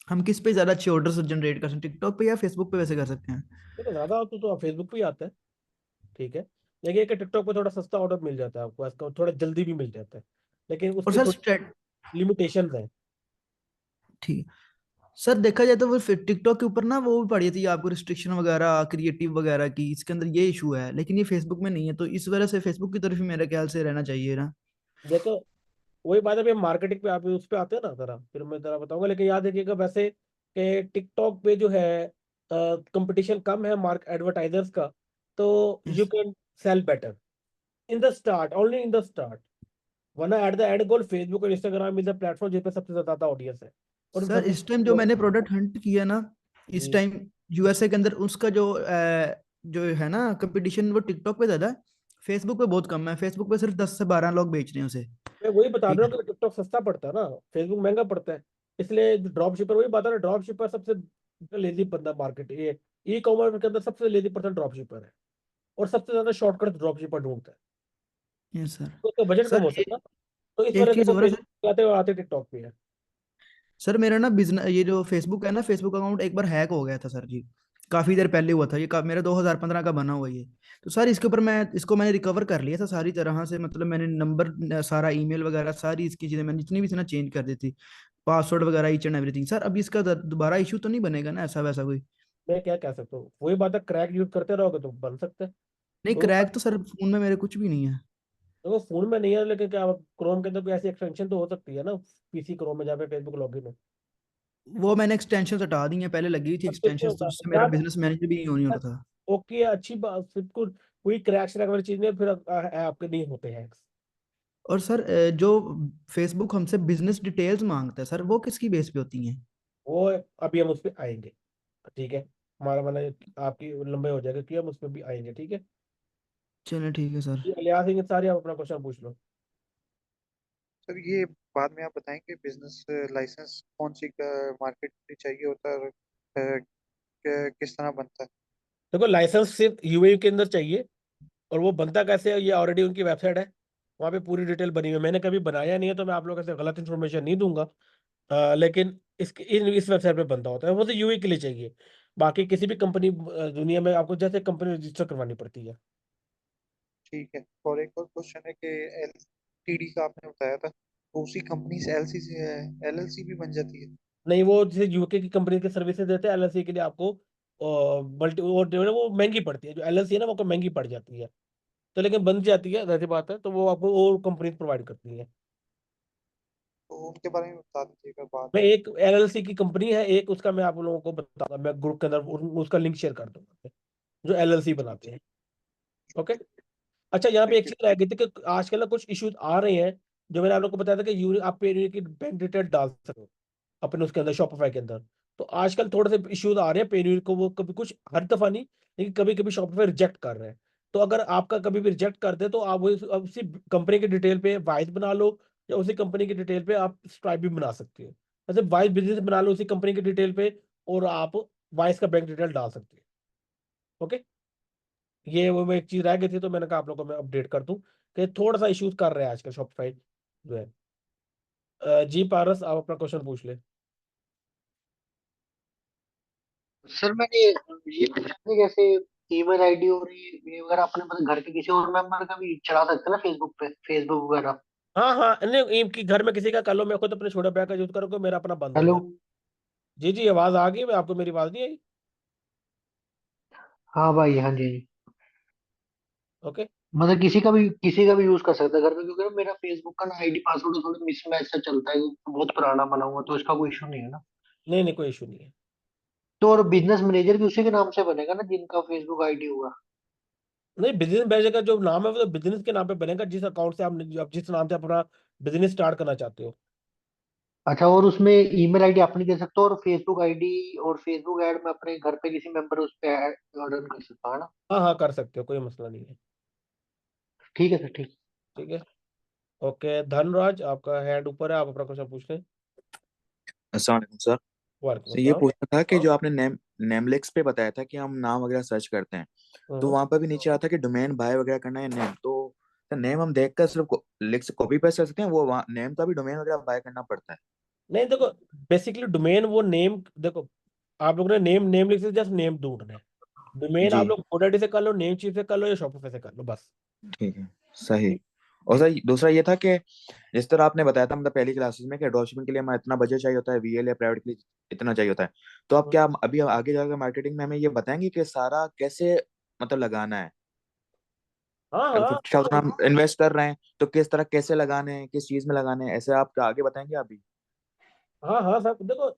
हम किस पे ज्यादा अच्छे ऑर्डर्स जनरेट कर सकते हैं, टिकटॉक पे या फेसबुक पे वैसे कर सकते हैं? देखो ज्यादा हो तो फेसबुक पे ही आता है, ठीक है। देखिए कि टिकटॉक पे थोड़ा सस्ता ऑर्डर मिल जाता है आपको, इसका थोड़ा जल्दी भी मिल जाता है, लेकिन और उसकी सर थोड़ी लिमिटेशंस हैं। ठीक सर, देखा जाए तो वो फिर टिकटॉक के ऊपर ना वो भी पड़ी थी आपको रिस्ट्रिक्शन वगैरह क्रिएटिव वगैरह की, इसके अंदर ये इशू है, लेकिन ये फेसबुक में नहीं है, तो इस वजह से फेसबुक की तरफ ही मेरे ख्याल से रहना चाहिए ना। देखो वही बात है, अभी मार्केटिंग पे आप उस पे आते हैं ना जरा, फिर मैं जरा बताऊंगा, लेकिन याद रखिएगा वैसे कि टिकटॉक पे जो है कंपटीशन कम है मार्क एडवर्टाइजर्स का, तो you yes can sell better in the start, only in the start. वरना at the end goal Facebook और इंस्टाग्राम इज द प्लेटफॉर्म जिस पे सबसे ज्यादा ऑडियंस है, और सर, सबसे इस टाइम जो मैंने प्रोडक्ट हंट किया ना, इस जी। टाइम यूएसए के अंदर उसका जो है ना कंपटीशन, वो टिकटॉक पे ज्यादा है, फेसबुक पे बहुत कम है, फेसबुक पे सिर्फ 10 से 12 लोग बेच रहे हैं उसे। मैं वही बता ठीक रहा है। हूँ कि टिकटॉक सस्ता पड़ता है ना, फेसबुक महंगा पड़ता है। इसलिए ड्रॉप शिपर, वही बात है ना, ड्रॉप शिपर सबसे लेजी बंदा मार्केट, ये ई कॉमर्स के अंदर सबसे लेजी पर्सन ड्रॉप शिपर है, और सबसे ज्यादा शॉर्टकट ड्रॉप शिपर ढूंढता है। Yes sir. तो उसका बजट कम सर होता है ना, तो इस एक वजह से चीज वो और है सर। फेसबुक आते हुए आते टिकटॉक पे है। सर मेरा ना बिजनेस, ये जो फेसबुक है ना, फेसबुक अकाउंट एक बार हैक हो गया था सर जी, काफी देर पहले हुआ था ये, मेरा 2015 का बना हुआ ये। तो सर इसके ऊपर मैंने रिकवर कर लिया था सारी तरह से, मतलब मैंने नंबर सारा ईमेल वगैरह सारी इसकी चीजें मैंने जितनी भी थी ना चेंज कर दी थी, पासवर्ड वगैरह ईच एंड एवरीथिंग। सर अब इसका दोबारा इशू तो नहीं बनेगा ना ऐसा वैसा कोई? मैं क्या कह सकता हूँ, वही बात है, क्रैक यूज करते रहोगे तो बन सकता है। नहीं, तो क्रैक तो सर फोन में मेरे कुछ भी नहीं है। वो फोन में नहीं है, लेकिन क्या क्रोम के अंदर कोई ऐसी एक्सटेंशन तो हो सकती है ना, पीसी क्रोम में जहाँ पे फेसबुक लॉगिन है। वो मैंने एक्सटेंशन हटा दी है, पहले लगी हुई थी अब किससे एक्सटेंशन, तो होगा जिससे मेरा यार, बिजनेस मैनेजर भी नहीं हो रहा था। ओके अच्छी बात, फिर कोई क्रैक श्रैक वाली चीज नहीं है, फिर आपके नहीं होते हैं। और सर जो फेसबुक हमसे बिजनेस डिटेल्स मांगता है सर, वो किसकी बेस पे होती हैं? वो अभी हम उस पर आएंगे, ठीक है। हमारा मतलब आपकी लंबे हो जाएगा कि हम उस पर भी आएंगे, ठीक है। चलिए ठीक है सर। ये लिहाज सिंह सारी, आप अपना क्वेश्चन पूछ लो। सर ये बाद में आप बताएंगे बिजनेस लाइसेंस कौन सी मार्केट में चाहिए होता है और किस तरह बनता है? देखो लाइसेंस सिर्फ यूएई के अंदर चाहिए, और वो बनता कैसे है, ये ऑलरेडी उनकी वेबसाइट है, वहाँ पे पूरी डिटेल बनी हुई है। मैंने कभी बनाया नहीं है, तो मैं आप लोगों से गलत इन्फॉर्मेशन नहीं दूंगा। लेकिन इस वेबसाइट पे बनता होता है, वो तो यूएई के लिए चाहिए। बाकी किसी भी कंपनी दुनिया में आपको जैसे कंपनी रजिस्टर करवानी पड़ती है। ठीक है। और एक और क्वेश्चन है कि एलटीडी का आपने बताया था, तो उसी कंपनी से एलसी से एलएलसी भी बन जाती है? नहीं, वो जैसे यूके की कंपनी के सर्विसेज देते हैं, एलएलसी के लिए आपको मल्टी वो महंगी पड़ती है, जो एलएलसी है ना वो आपको महंगी पड़ जाती है। तो लेकिन बन जाती है, ऐसी बात है, तो वो आपको और कंपनी प्रोवाइड करती है। तो उनके बारे में बता दीजिएगा बाद मैं में। एक एलएलसी की कंपनी है एक, उसका मैं आप लोगों को बताऊंगा, मैं ग्रुप के अंदर उसका लिंक शेयर कर दूंगा, जो एलएलसी बनाते हैं। ओके। अच्छा, यहाँ पे थैंक एक यू। चीज रह गई थी कि आजकल ना कुछ इश्यूज आ रहे हैं, जो मैंने आप लोग को बताया था कि आप पे की बैंक डिटेल डाल सकते हो अपने उसके अंदर, शॉपिफाई के अंदर। तो आजकल थोड़े से इश्यूज आ रहे हैं पेन्यूर को, वो कभी कुछ, हर दफा नहीं, लेकिन कभी कभी शॉपिफाई रिजेक्ट कर रहे हैं। तो अगर आपका कभी भी रिजेक्ट कर दे, तो आप वो उसी कंपनी की डिटेल पे वाइज बना लो, या उसी कंपनी की डिटेल पे आप स्ट्राइप भी बना सकते हो। जैसे वाइज बिजनेस बना लो उसी कंपनी की डिटेल पे, और आप वाइज का बैंक डिटेल डाल सकते हो। ओके। ये वो एक चीज रह गई थी, तो मैंने कहा आप लोगों को मैं अपडेट कर दूं कि थोड़ा सा इश्यूज कर रहे हैं आजकल शॉपिफाई जो है। जी पारस, आप अपना क्वेश्चन पूछ ले। सर मैंने ये पूछा था, जैसे ईमेल आईडी और ये वगैरह अपने मतलब घर के किसी और मेंबर का भी चला सकते हैं ना फेसबुक पे, फेसबुक वगैरह। हाँ हाँ, नहीं कि घर में किसी का कर लो, मैं खुद अपने छोटे भाई का यूज करूँगा, मेरा अपना बंद हो हेलो। गया। जी जी, आवाज आ गई, मैं आपको मेरी आवाज नहीं आई? हाँ भाई, हाँ जी। ओके। मतलब किसी का भी यूज कर सकता है घर में, क्योंकि ना मेरा फेसबुक का ना आईडी पासवर्ड थोड़ा मिसमैच सा चलता है, बहुत पुराना बना हुआ, तो इसका कोई इशू नहीं है ना। नहीं नहीं, कोई इशू नहीं है। तो और बिजनेस मैनेजर भी उसी के नाम से बनेगा ना, जिनका फेसबुक आईडी होगा? नहीं, बिजनेस मैनेजर का जो नाम है वो तो बिजनेस के नाम पे बनेगा, जिस अकाउंट से आप जिस नाम से अपना बिजनेस स्टार्ट करना चाहते हो। अच्छा, और उसमें ईमेल आईडी आप नहीं दे सकते, और फेसबुक आईडी और फेसबुक ऐड में अपने घर पे किसी मेंबर उस पे रन कर सकता है ना? हाँ हाँ, कर सकते हो, कोई मसला नहीं है। ठीक है सर, ठीक। ठीक है। ओके, धनराज आपका हैंड ऊपर है, आप अपना क्वेश्चन पूछ लें। अस्सलाम वालेकुम सर। वालेकुम तो ये अस्सलाम। पूछना था कि जो आपने नेमलिक्स पे बताया था कि हम नाम वगैरह सर्च करते हैं, तो हम्म। वहां पर भी नीचे आता कि डोमेन बाय वगैरह करना है नेम, तो नेम हम देखकर सिर्फ लिख से कॉपी पेस्ट कर सकते हैं, वो नेम का भी डोमेन वगैरह बाय करना पड़ता है? नहीं देखो, बेसिकली डोमेन वो नेम, देखो आप लोगों ने नेम नेम लिख से जस्ट नेम ढूंढना है। डोमेन जी आप लोग GoDaddy से कर लो, नेम चीफ से कर लो, या शॉपिफाई से कर लो, बस। ठीक है, सही। और सर दूसरा ये था कि जिस तरह आपने बताया था मतलब पहली क्लासेस में कि ड्रॉपशिपिंग के लिए हमें इतना बजट चाहिए होता है, वीएल या प्राइवेट के लिए इतना चाहिए होता है, तो आप क्या अभी आगे जाकर मार्केटिंग में हमें ये बताएंगे कि सारा कैसे मतलब लगाना है? हाँ अगर हाँ 50,000 हम इन्वेस्ट कर रहे हैं तो किस तरह कैसे लगाने हैं, किस चीज में लगाने हैं, ऐसे आप आगे बताएंगे अभी? हाँ हाँ सब देखो,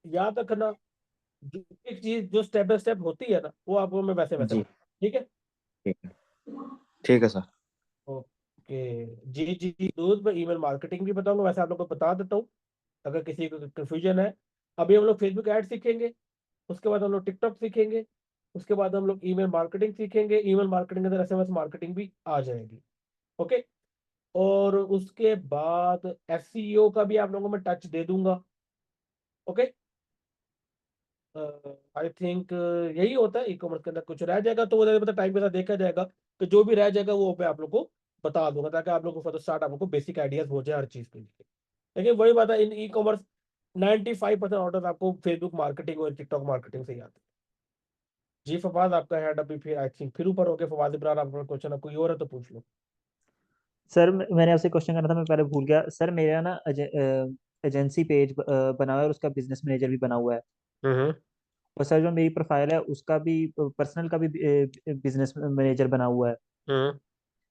याद रखना, जो एक चीज जो स्टेप बाय स्टेप होती है ना, वो आपको मैं वैसे वैसे जी बता। ठीक है। ठीक है। ठीक है सर। ओके। जी जी जी, दूध में ईमेल मार्केटिंग भी बताऊंगा, वैसे आप लोग को बता देता हूँ अगर किसी को कंफ्यूजन है। अभी हम लोग फेसबुक ऐड सीखेंगे, उसके बाद हम लोग टिकटॉक सीखेंगे, उसके बाद हम लोग ईमेल मार्केटिंग सीखेंगे, ईमेल मार्केटिंग के अंदर SMS मार्केटिंग भी आ जाएगी। ओके। और उसके बाद SEO का भी आप लोगों को मैं टच दे दूंगा। ओके। आई थिंक यही होता है ई कॉमर्स के अंदर, कुछ रह जाएगा तो वो मतलब टाइम के साथ देखा जाएगा, कि जो भी रह जाएगा वो मैं आप लोग को बता दूंगा, ताकि आप लोग को फर्दर स्टार्ट आप लोग को बेसिक आइडियाज हो जाए हर चीज के लिए। लेकिन वही बात है, इन ई कॉमर्स 95% ऑर्डर आपको फेसबुक मार्केटिंग और टिकटॉक मार्केटिंग से ही आते हैं। जी फवाद, आपका हैंड अभी फिर आई थिंक फिर ऊपर हो गया। फवाद इब्रार, आपका क्वेश्चन कोई और है तो पूछ लो। सर मैंने आपसे क्वेश्चन करना था, मैं पहले भूल गया सर। मेरा ना एजेंसी पेज बना हुआ है और उसका बिजनेस मैनेजर भी बना हुआ है। हम्म। और सर जो मेरी प्रोफाइल है उसका भी, पर्सनल का भी बिजनेस मैनेजर बना हुआ है। हम्म।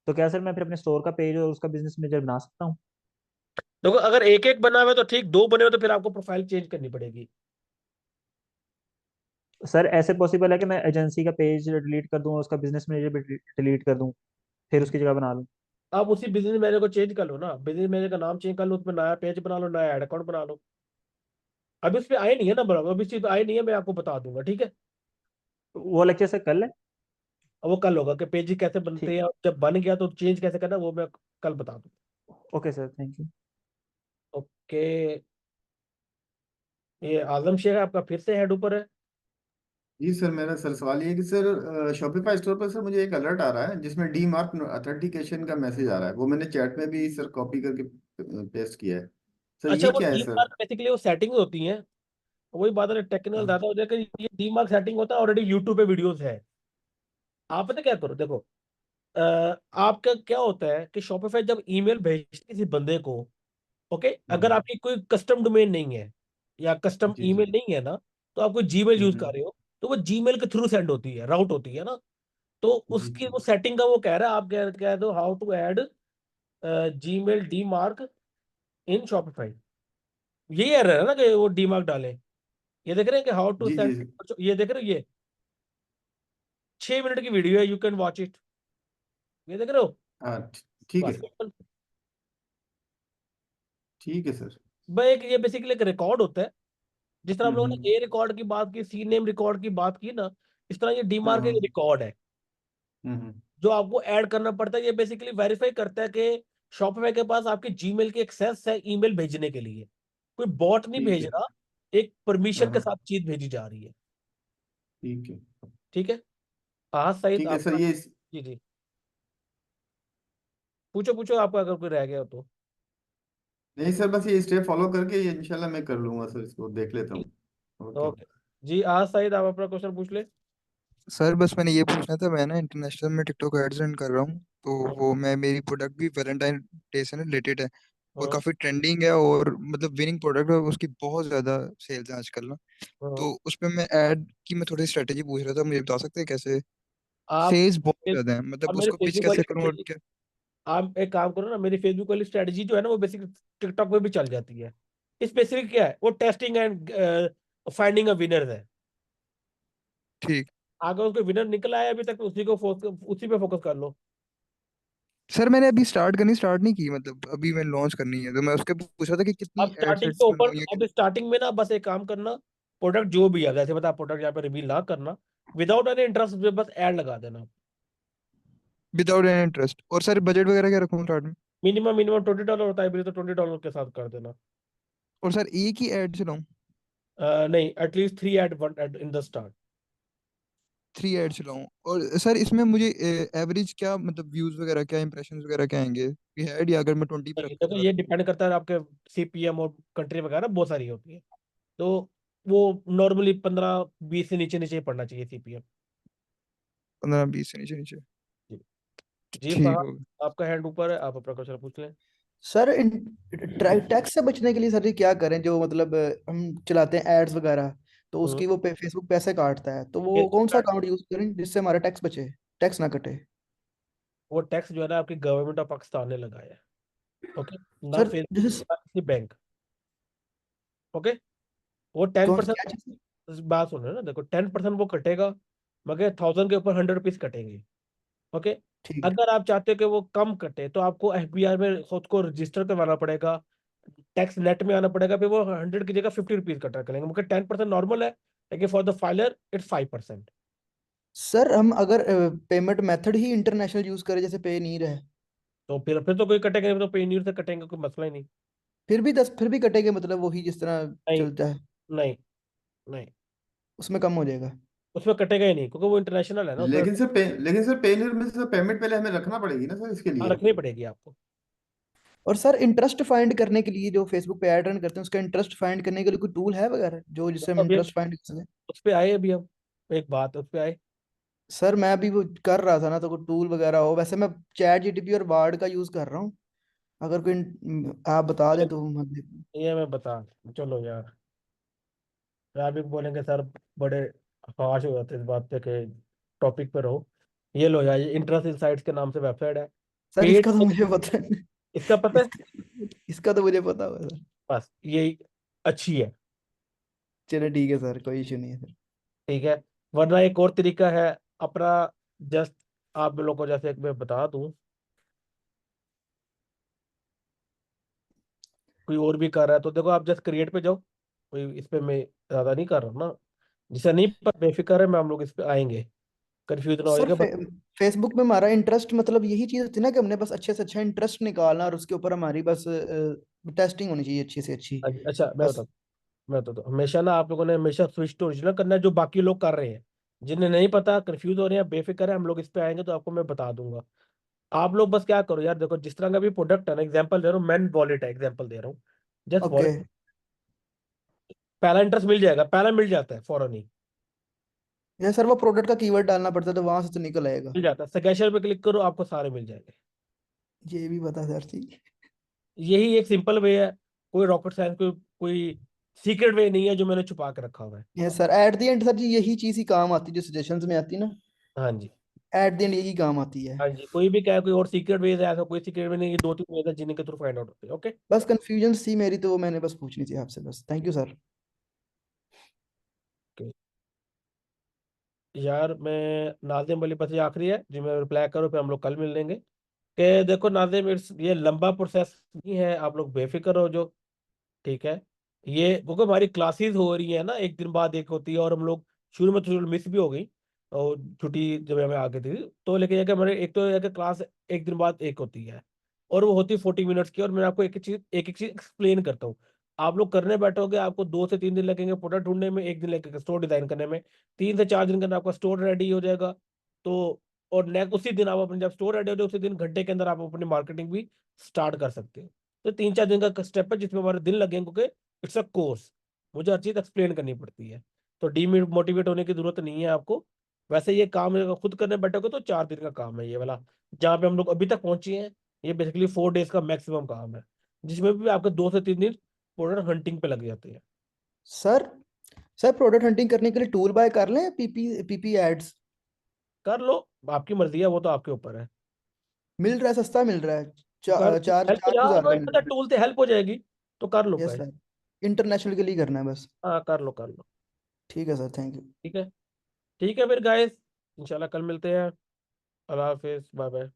तो क्या सर मैं फिर अपने स्टोर का पेज और उसका बिजनेस मैनेजर बना सकता हूँ? देखो, अगर एक एक बना हुआ है तो ठीक, दो बने हुए तो फिर आपको प्रोफाइल चेंज करनी पड़ेगी। सर ऐसे पॉसिबल है कि मैं एजेंसी का पेज डिलीट कर दूं और उसका बिजनेस मैनेजर भी डिलीट कर दूं, फिर उसकी जगह बना लूं? आप उसी बिजनेस मैनेजर को चेंज कर लो ना, बिजनेस मैनेजर का नाम चेंज कर लो, उसमें नया पेज बना लो, नया ऐड अकाउंट बना लो। अभी उस पर आए नहीं है ना, बराबर अभी चीज आए नहीं है, मैं आपको बता दूंगा। ठीक है। वो लेक्चर सर कल है? अब वो कल होगा कि पेज कैसे बनते ठीक। हैं, और जब बन गया तो चेंज कैसे करना, वो मैं कल बता दूंगा। Okay sir, thank you. Okay. ये आजम शेख आपका फिर से हेड ऊपर है। जी सर, मेरा सर सवाल ये है कि सर शॉपिफाई स्टोर पर सर मुझे एक अलर्ट आ रहा है जिसमें डी मार्क ऑथेंटिकेशन का मैसेज आ रहा है, वो मैंने चैट में भी सर कॉपी करके पेस्ट किया है। सर अच्छा, ये वो क्या है डी सर? मार्क बेसिकली वो सेटिंग होती है, वही बात है, टेक्निकल हाँ। ज्यादा हो जाएगा। ये डी मार्क सेटिंग होता है, ऑलरेडी यूट्यूब पे वीडियोस है। आप पता क्या करो, देखो आपका क्या होता है कि शॉपिफाई जब ईमेल भेजते हैं किसी बंदे को, ओके, अगर हम्म। आपकी कोई कस्टम डोमेन नहीं है या कस्टम जी जी। ईमेल नहीं है ना, तो आप कोई जीमेल यूज कर हम्म। रहे हो, तो वो जीमेल के थ्रू सेंड होती है, राउट होती है ना। तो जी उसकी जी। वो सेटिंग का वो कह रहा है, आप कह दो how to add Gmail D mark in Shopify. यही एरर है ना कि वो डी मार्क डाले। ये देख रहे हैं कि हाउ टू जी सेंड, जी। ये देख रहे हो, ये 6 मिनट की वीडियो है, यू कैन वॉच इट। ये देख रहे हो, हाँ ठीक है। बस सिंपल। ठीक है सर। भाई एक ये बेसिकली एक रिकॉर्ड होता है, जिस तरह हम लोगों ने हम्म। ए रिकॉर्ड की बात की, सी नेम रिकॉर्ड की बात की ना, इस तरह ये डी हाँ मार्क हाँ। एक रिकॉर्ड है हम्म। जो आपको ऐड करना पड़ता है। ये बेसिकली वेरीफाई करता है कि शॉपिफाई के पास आपके जीमेल की एक्सेस है ईमेल भेजने के लिए, कोई बॉट नहीं ठीक भेज है। रहा, एक हाँ परमिशन के हाँ। साथ चीज भेजी जा रही है। ठीक है। ठीक है। हाँ सही ठीक है सर, आपका। ये जी जी, पूछो पूछो, आपका अगर कोई रह गया हो तो। नहीं सर, बस ये स्टेप फॉलो करके ये इंशाल्लाह मैं कर लूंगा सर, इसको देख लेता हूँ। ओके। ओके। जी, आज सईद आप अपना क्वेश्चन पूछ ले। सर बस मैंने ये पूछना था, मैं ना इंटरनेशनल में टिकटॉक एड्स रन कर रहा हूँ, तो वो मेरी प्रोडक्ट भी वैलेंटाइन डे से रिलेटेड है और हाँ काफी ट्रेंडिंग है, और मतलब विनिंग प्रोडक्ट है, उसकी बहुत ज्यादा सेल्स है आजकल ना। हाँ। तो उसमें मैं ऐड की मैं थोड़ी स्ट्रेटेजी पूछ रहा था, मुझे बता सकते हैं कैसे? आप सेल्स बहुत फिर- ज्यादा है, अब मतलब मेरे उसको पिच फेसबुक कैसे वाली करूँ और strategy- क्या? आप एक काम करो ना, मेरी फेसबुक वाली स्ट्रेटजी जो है ना वो बेसिक टिकटॉक पे भी चल जाती है। स्पेसिफिक क्या है, वो testing and finding a winner है। ठीक। अगर उसको विनर निकल आया अभी तक तो उसी पे फोकस कर लो। सर मैंने अभी स्टार्ट नहीं की, मतलब अभी मैं लॉन्च करनी है, तो मैं उसके पूछ रहा था कि कितनी अब एड स्टार्टिंग सेट्स पे बनाऊँ ओपन, या अब स्टार्टिंग में ना बस एक काम करना, प्रोडक्ट जो भी है जैसे बता, प्रोडक्ट यहाँ पे रिवील ना करना, विदाउट एनी इंटरेस्ट पे बस ऐड लगा देना। Without any interest? और सर बजट वगैरह क्या रखूँ स्टार्ट में? मिनिमम $20 होता है मेरे, तो $20 के साथ कर देना। और सर एक ही ऐड चलाऊँ? नहीं, at least 3 ad 1 ad in the start. 3 ad चलाऊँ? और सर इसमें मुझे एवरेज क्या, मतलब व्यूज वगैरह क्या, इंप्रेशन वगैरह क्या आएंगे ये ऐड, या अगर मैं 20 पे रखता देखो चला ये तो? डिपेंड करता है आपके सीपीएम और कंट्री वगैरह बहुत सारी होती है, तो वो नॉर्मली 15-20 से नीचे नीचे ही पड़ना चाहिए सीपीएम। 15-20 से नीचे नीचे? जी जी ठीक फरहान, होगा। आपका हैंड ऊपर है, आप अपना क्वेश्चन पूछ लें। सर टैक्स से बचने के लिए सर ये क्या करें, जो मतलब हम चलाते हैं एड्स वगैरह, तो हम्म, उसकी वो फेसबुक पैसे काटता है, तो वो कौन सा अकाउंट यूज करें जिससे हमारा टैक्स बचे, टैक्स ना कटे? वो टैक्स जो है ना आपकी गवर्नमेंट ऑफ पाकिस्तान ने लगाया है। ओके, ना सर जैसे फेसबुक ना किसी बैंक। ओके, वो टेन कौन क्या परसेंट चीज? बात सुन रहे हो ना, देखो 10% वो कटेगा, मगर 1000 के ऊपर 100 रुपीज कटेंगे। ओके, ठीक है। अगर आप चाहते हो कि वो कम कटे तो आपको एफबीआर में खुद को रजिस्टर करवाना पड़ेगा, टैक्स नेट में आना पड़ेगा, फिर वो 100 की जगह 50 रुपीज कटा करेंगे, मगर 10% नॉर्मल है, लेकिन for the filer it's 5%। Sir हम अगर पेमेंट मेथड ही इंटरनेशनल यूज करें, जैसे पे नहीं रहे, तो फिर तो कोई कटेगा नहीं, तो पेन्यूर से कटेंगे, कोई मसला ही नहीं। फिर भी कटेंगे, मतलब वही जिस तरह नहीं चलता है नहीं नहीं, उसमें कम हो जाएगा? उसमें कटेगा ही नहीं, क्योंकि वो इंटरनेशनल है ना, उसमें लेकिन सर पेनर में सर पेमेंट पहले हमें रखना पड़ेगी ना सर इसके लिए। रखनी पड़ेगी आपको। और सर इंटरेस्ट फाइंड करने के लिए जो फेसबुक पे ऐड रन करते हैं, उसका इंटरेस्ट फाइंड करने के लिए कोई टूल है वगैरह जो जिससे हम अभी इंटरेस्ट फाइंड कर सकें? उस पे आए, अभी हम एक बात उस पे आए। सर मैं अभी वो कर रहा था ना, तो कोई टूल वगैरह हो, वैसे मैं चैट जीटीपी और बार्ड का यूज कर रहा हूँ, अगर कोई आप बता दें तो मतलब। ये मैं बता, चलो यार, आप भी बोलेंगे सर बड़े हाश हो जाते इस बात पे कि टॉपिक पे रहो। ये लो यार, ये इंटरेस्ट इनसाइट्स के नाम से वेबसाइट है, सर पेड। इसका तो मुझे पता है। इसका पता है, इसका तो मुझे पता होगा सर। बस यही अच्छी है। चलिए ठीक है सर, कोई इशू नहीं है सर। ठीक है, वरना एक और तरीका है अपना, जस्ट आप लोगों को जैसे एक मैं बता दूं, कोई और भी कर रहा है तो देखो, आप जस्ट क्रिएट पे जाओ, कोई इस पे मैं ज्यादा नहीं कर रहा हूँ ना, जिसे नहीं पर बेफिक्र है, मैं हम लोग इस पे आएंगे, कंफ्यूज ना सर होएगा बस। फेसबुक में हमारा इंटरेस्ट, मतलब यही चीज होती है ना कि हमने बस अच्छे से अच्छा इंटरेस्ट निकालना, और उसके ऊपर हमारी बस टेस्टिंग होनी चाहिए अच्छी से अच्छी, अच्छा बस। मैं बता दूं, हमेशा ना आप लोगों ने हमेशा स्विच टू ओरिजिनल करना है, जो बाकी लोग कर रहे हैं, जिन्हें नहीं पता, कंफ्यूज हो रहे हैं, बेफिक्र है, हम लोग इस पे आएंगे तो आपको मैं बता दूंगा। आप लोग बस क्या करो यार, देखो जिस तरह का भी प्रोडक्ट है ना, एग्जांपल दे रहा हूँ, मैन वॉलेट है, एग्जांपल दे रहा हूँ, जस्ट ओके। वॉलेट, पहला इंटरेस्ट मिल जाएगा, पहला मिल जाता है फौरन ही, या सर वो प्रोडक्ट का कीवर्ड डालना पड़ता है, तो वहां से तो निकल आएगा? मिल जाता है, सगेशन पे क्लिक करो, आपको सारे मिल जाएंगे। ये भी पता सर, ठीक। यही एक सिंपल वे है, कोई रॉकेट साइंस, कोई सीक्रेट वे नहीं है जो मैंने छुपा के रखा हुआ है। ये sir at the end sir ji यही चीज ही काम आती है, जो सजेशंस में आती है ना, हाँ जी, एट द एंड यही काम आती है। हाँ जी, कोई भी क्या है, कोई और सीक्रेट वेज है, ऐसा कोई सीक्रेट वे नहीं, ये 2-3 वेज है जिनके थ्रू फाइंड आउट होते हैं। ओके बस कंफ्यूजन थी मेरी, तो वो मैंने बस पूछनी थी आपसे, बस। Thank you sir. यार, मैं नाजिम वाली बस ये आखिरी है जो मैं रिप्लाई करूँ, फिर हम लोग कल मिल लेंगे। कि देखो नाजिम, इट्स ये लंबा प्रोसेस नहीं है, आप लोग बेफिक्र हो जो, ठीक है। ये क्योंकि हमारी क्लासेस हो रही है ना, एक दिन बाद एक होती है, और हम लोग शुरू में तो मिस भी हो गई, और छुट्टी जब हमें आ गई थी तो, लेकिन ये कि हमारे एक तो ये कि क्लास एक दिन बाद एक होती है, और वो होती है 40 मिनट्स की, और मैं आपको एक एक चीज एक्सप्लेन करता हूँ। आप लोग करने बैठोगे, आपको 2 से 3 दिन लगेंगे प्रोडक्ट ढूंढने में, एक दिन लगेगा स्टोर डिजाइन करने में, 3 से 4 दिन के अंदर आपका स्टोर रेडी हो जाएगा। तो और नेक्स्ट उसी दिन आप अपने, जब स्टोर रेडी हो जाए उसी दिन घंटे के अंदर आप अपनी मार्केटिंग भी स्टार्ट कर सकते हो। तो 3-4 दिन का स्टेप है जिसमें हमारे दिन लगेंगे, क्योंकि इट्स अ कोर्स, मुझे हर चीज एक्सप्लेन करनी पड़ती है। तो डीमोटिवेट होने की जरूरत नहीं है आपको, वैसे ये काम अगर खुद करने बैठोगे तो 4 दिन का काम है ये वाला, जहाँ पे हम लोग अभी तक पहुंचे हैं। ये बेसिकली 4 डेज का मैक्सिमम काम है, जिसमें भी आपके 2 से 3 दिन प्रोडक्ट हंटिंग पे लग जाते हैं। सर सर प्रोडक्ट हंटिंग करने के लिए टूल बाय कर लें, पीपी एड्स कर लो, आपकी मर्जी है, वो तो आपके ऊपर है। मिल रहा है, सस्ता मिल रहा है, कर चार हेल्प हो 4,000 का जाए, मिल पता रहा है। टूल से हेल्प हो जाएगी तो कर लो यस गाइस। सर, इंटरनेशनल के लिए करना है बस। हाँ कर लो कर लो। ठीक है सर, थैंक यू। ठीक है, ठीक है फिर गाइस, इंशाल्लाह कल मिलते हैं। अल्लाह हाफिज, बाय बाय।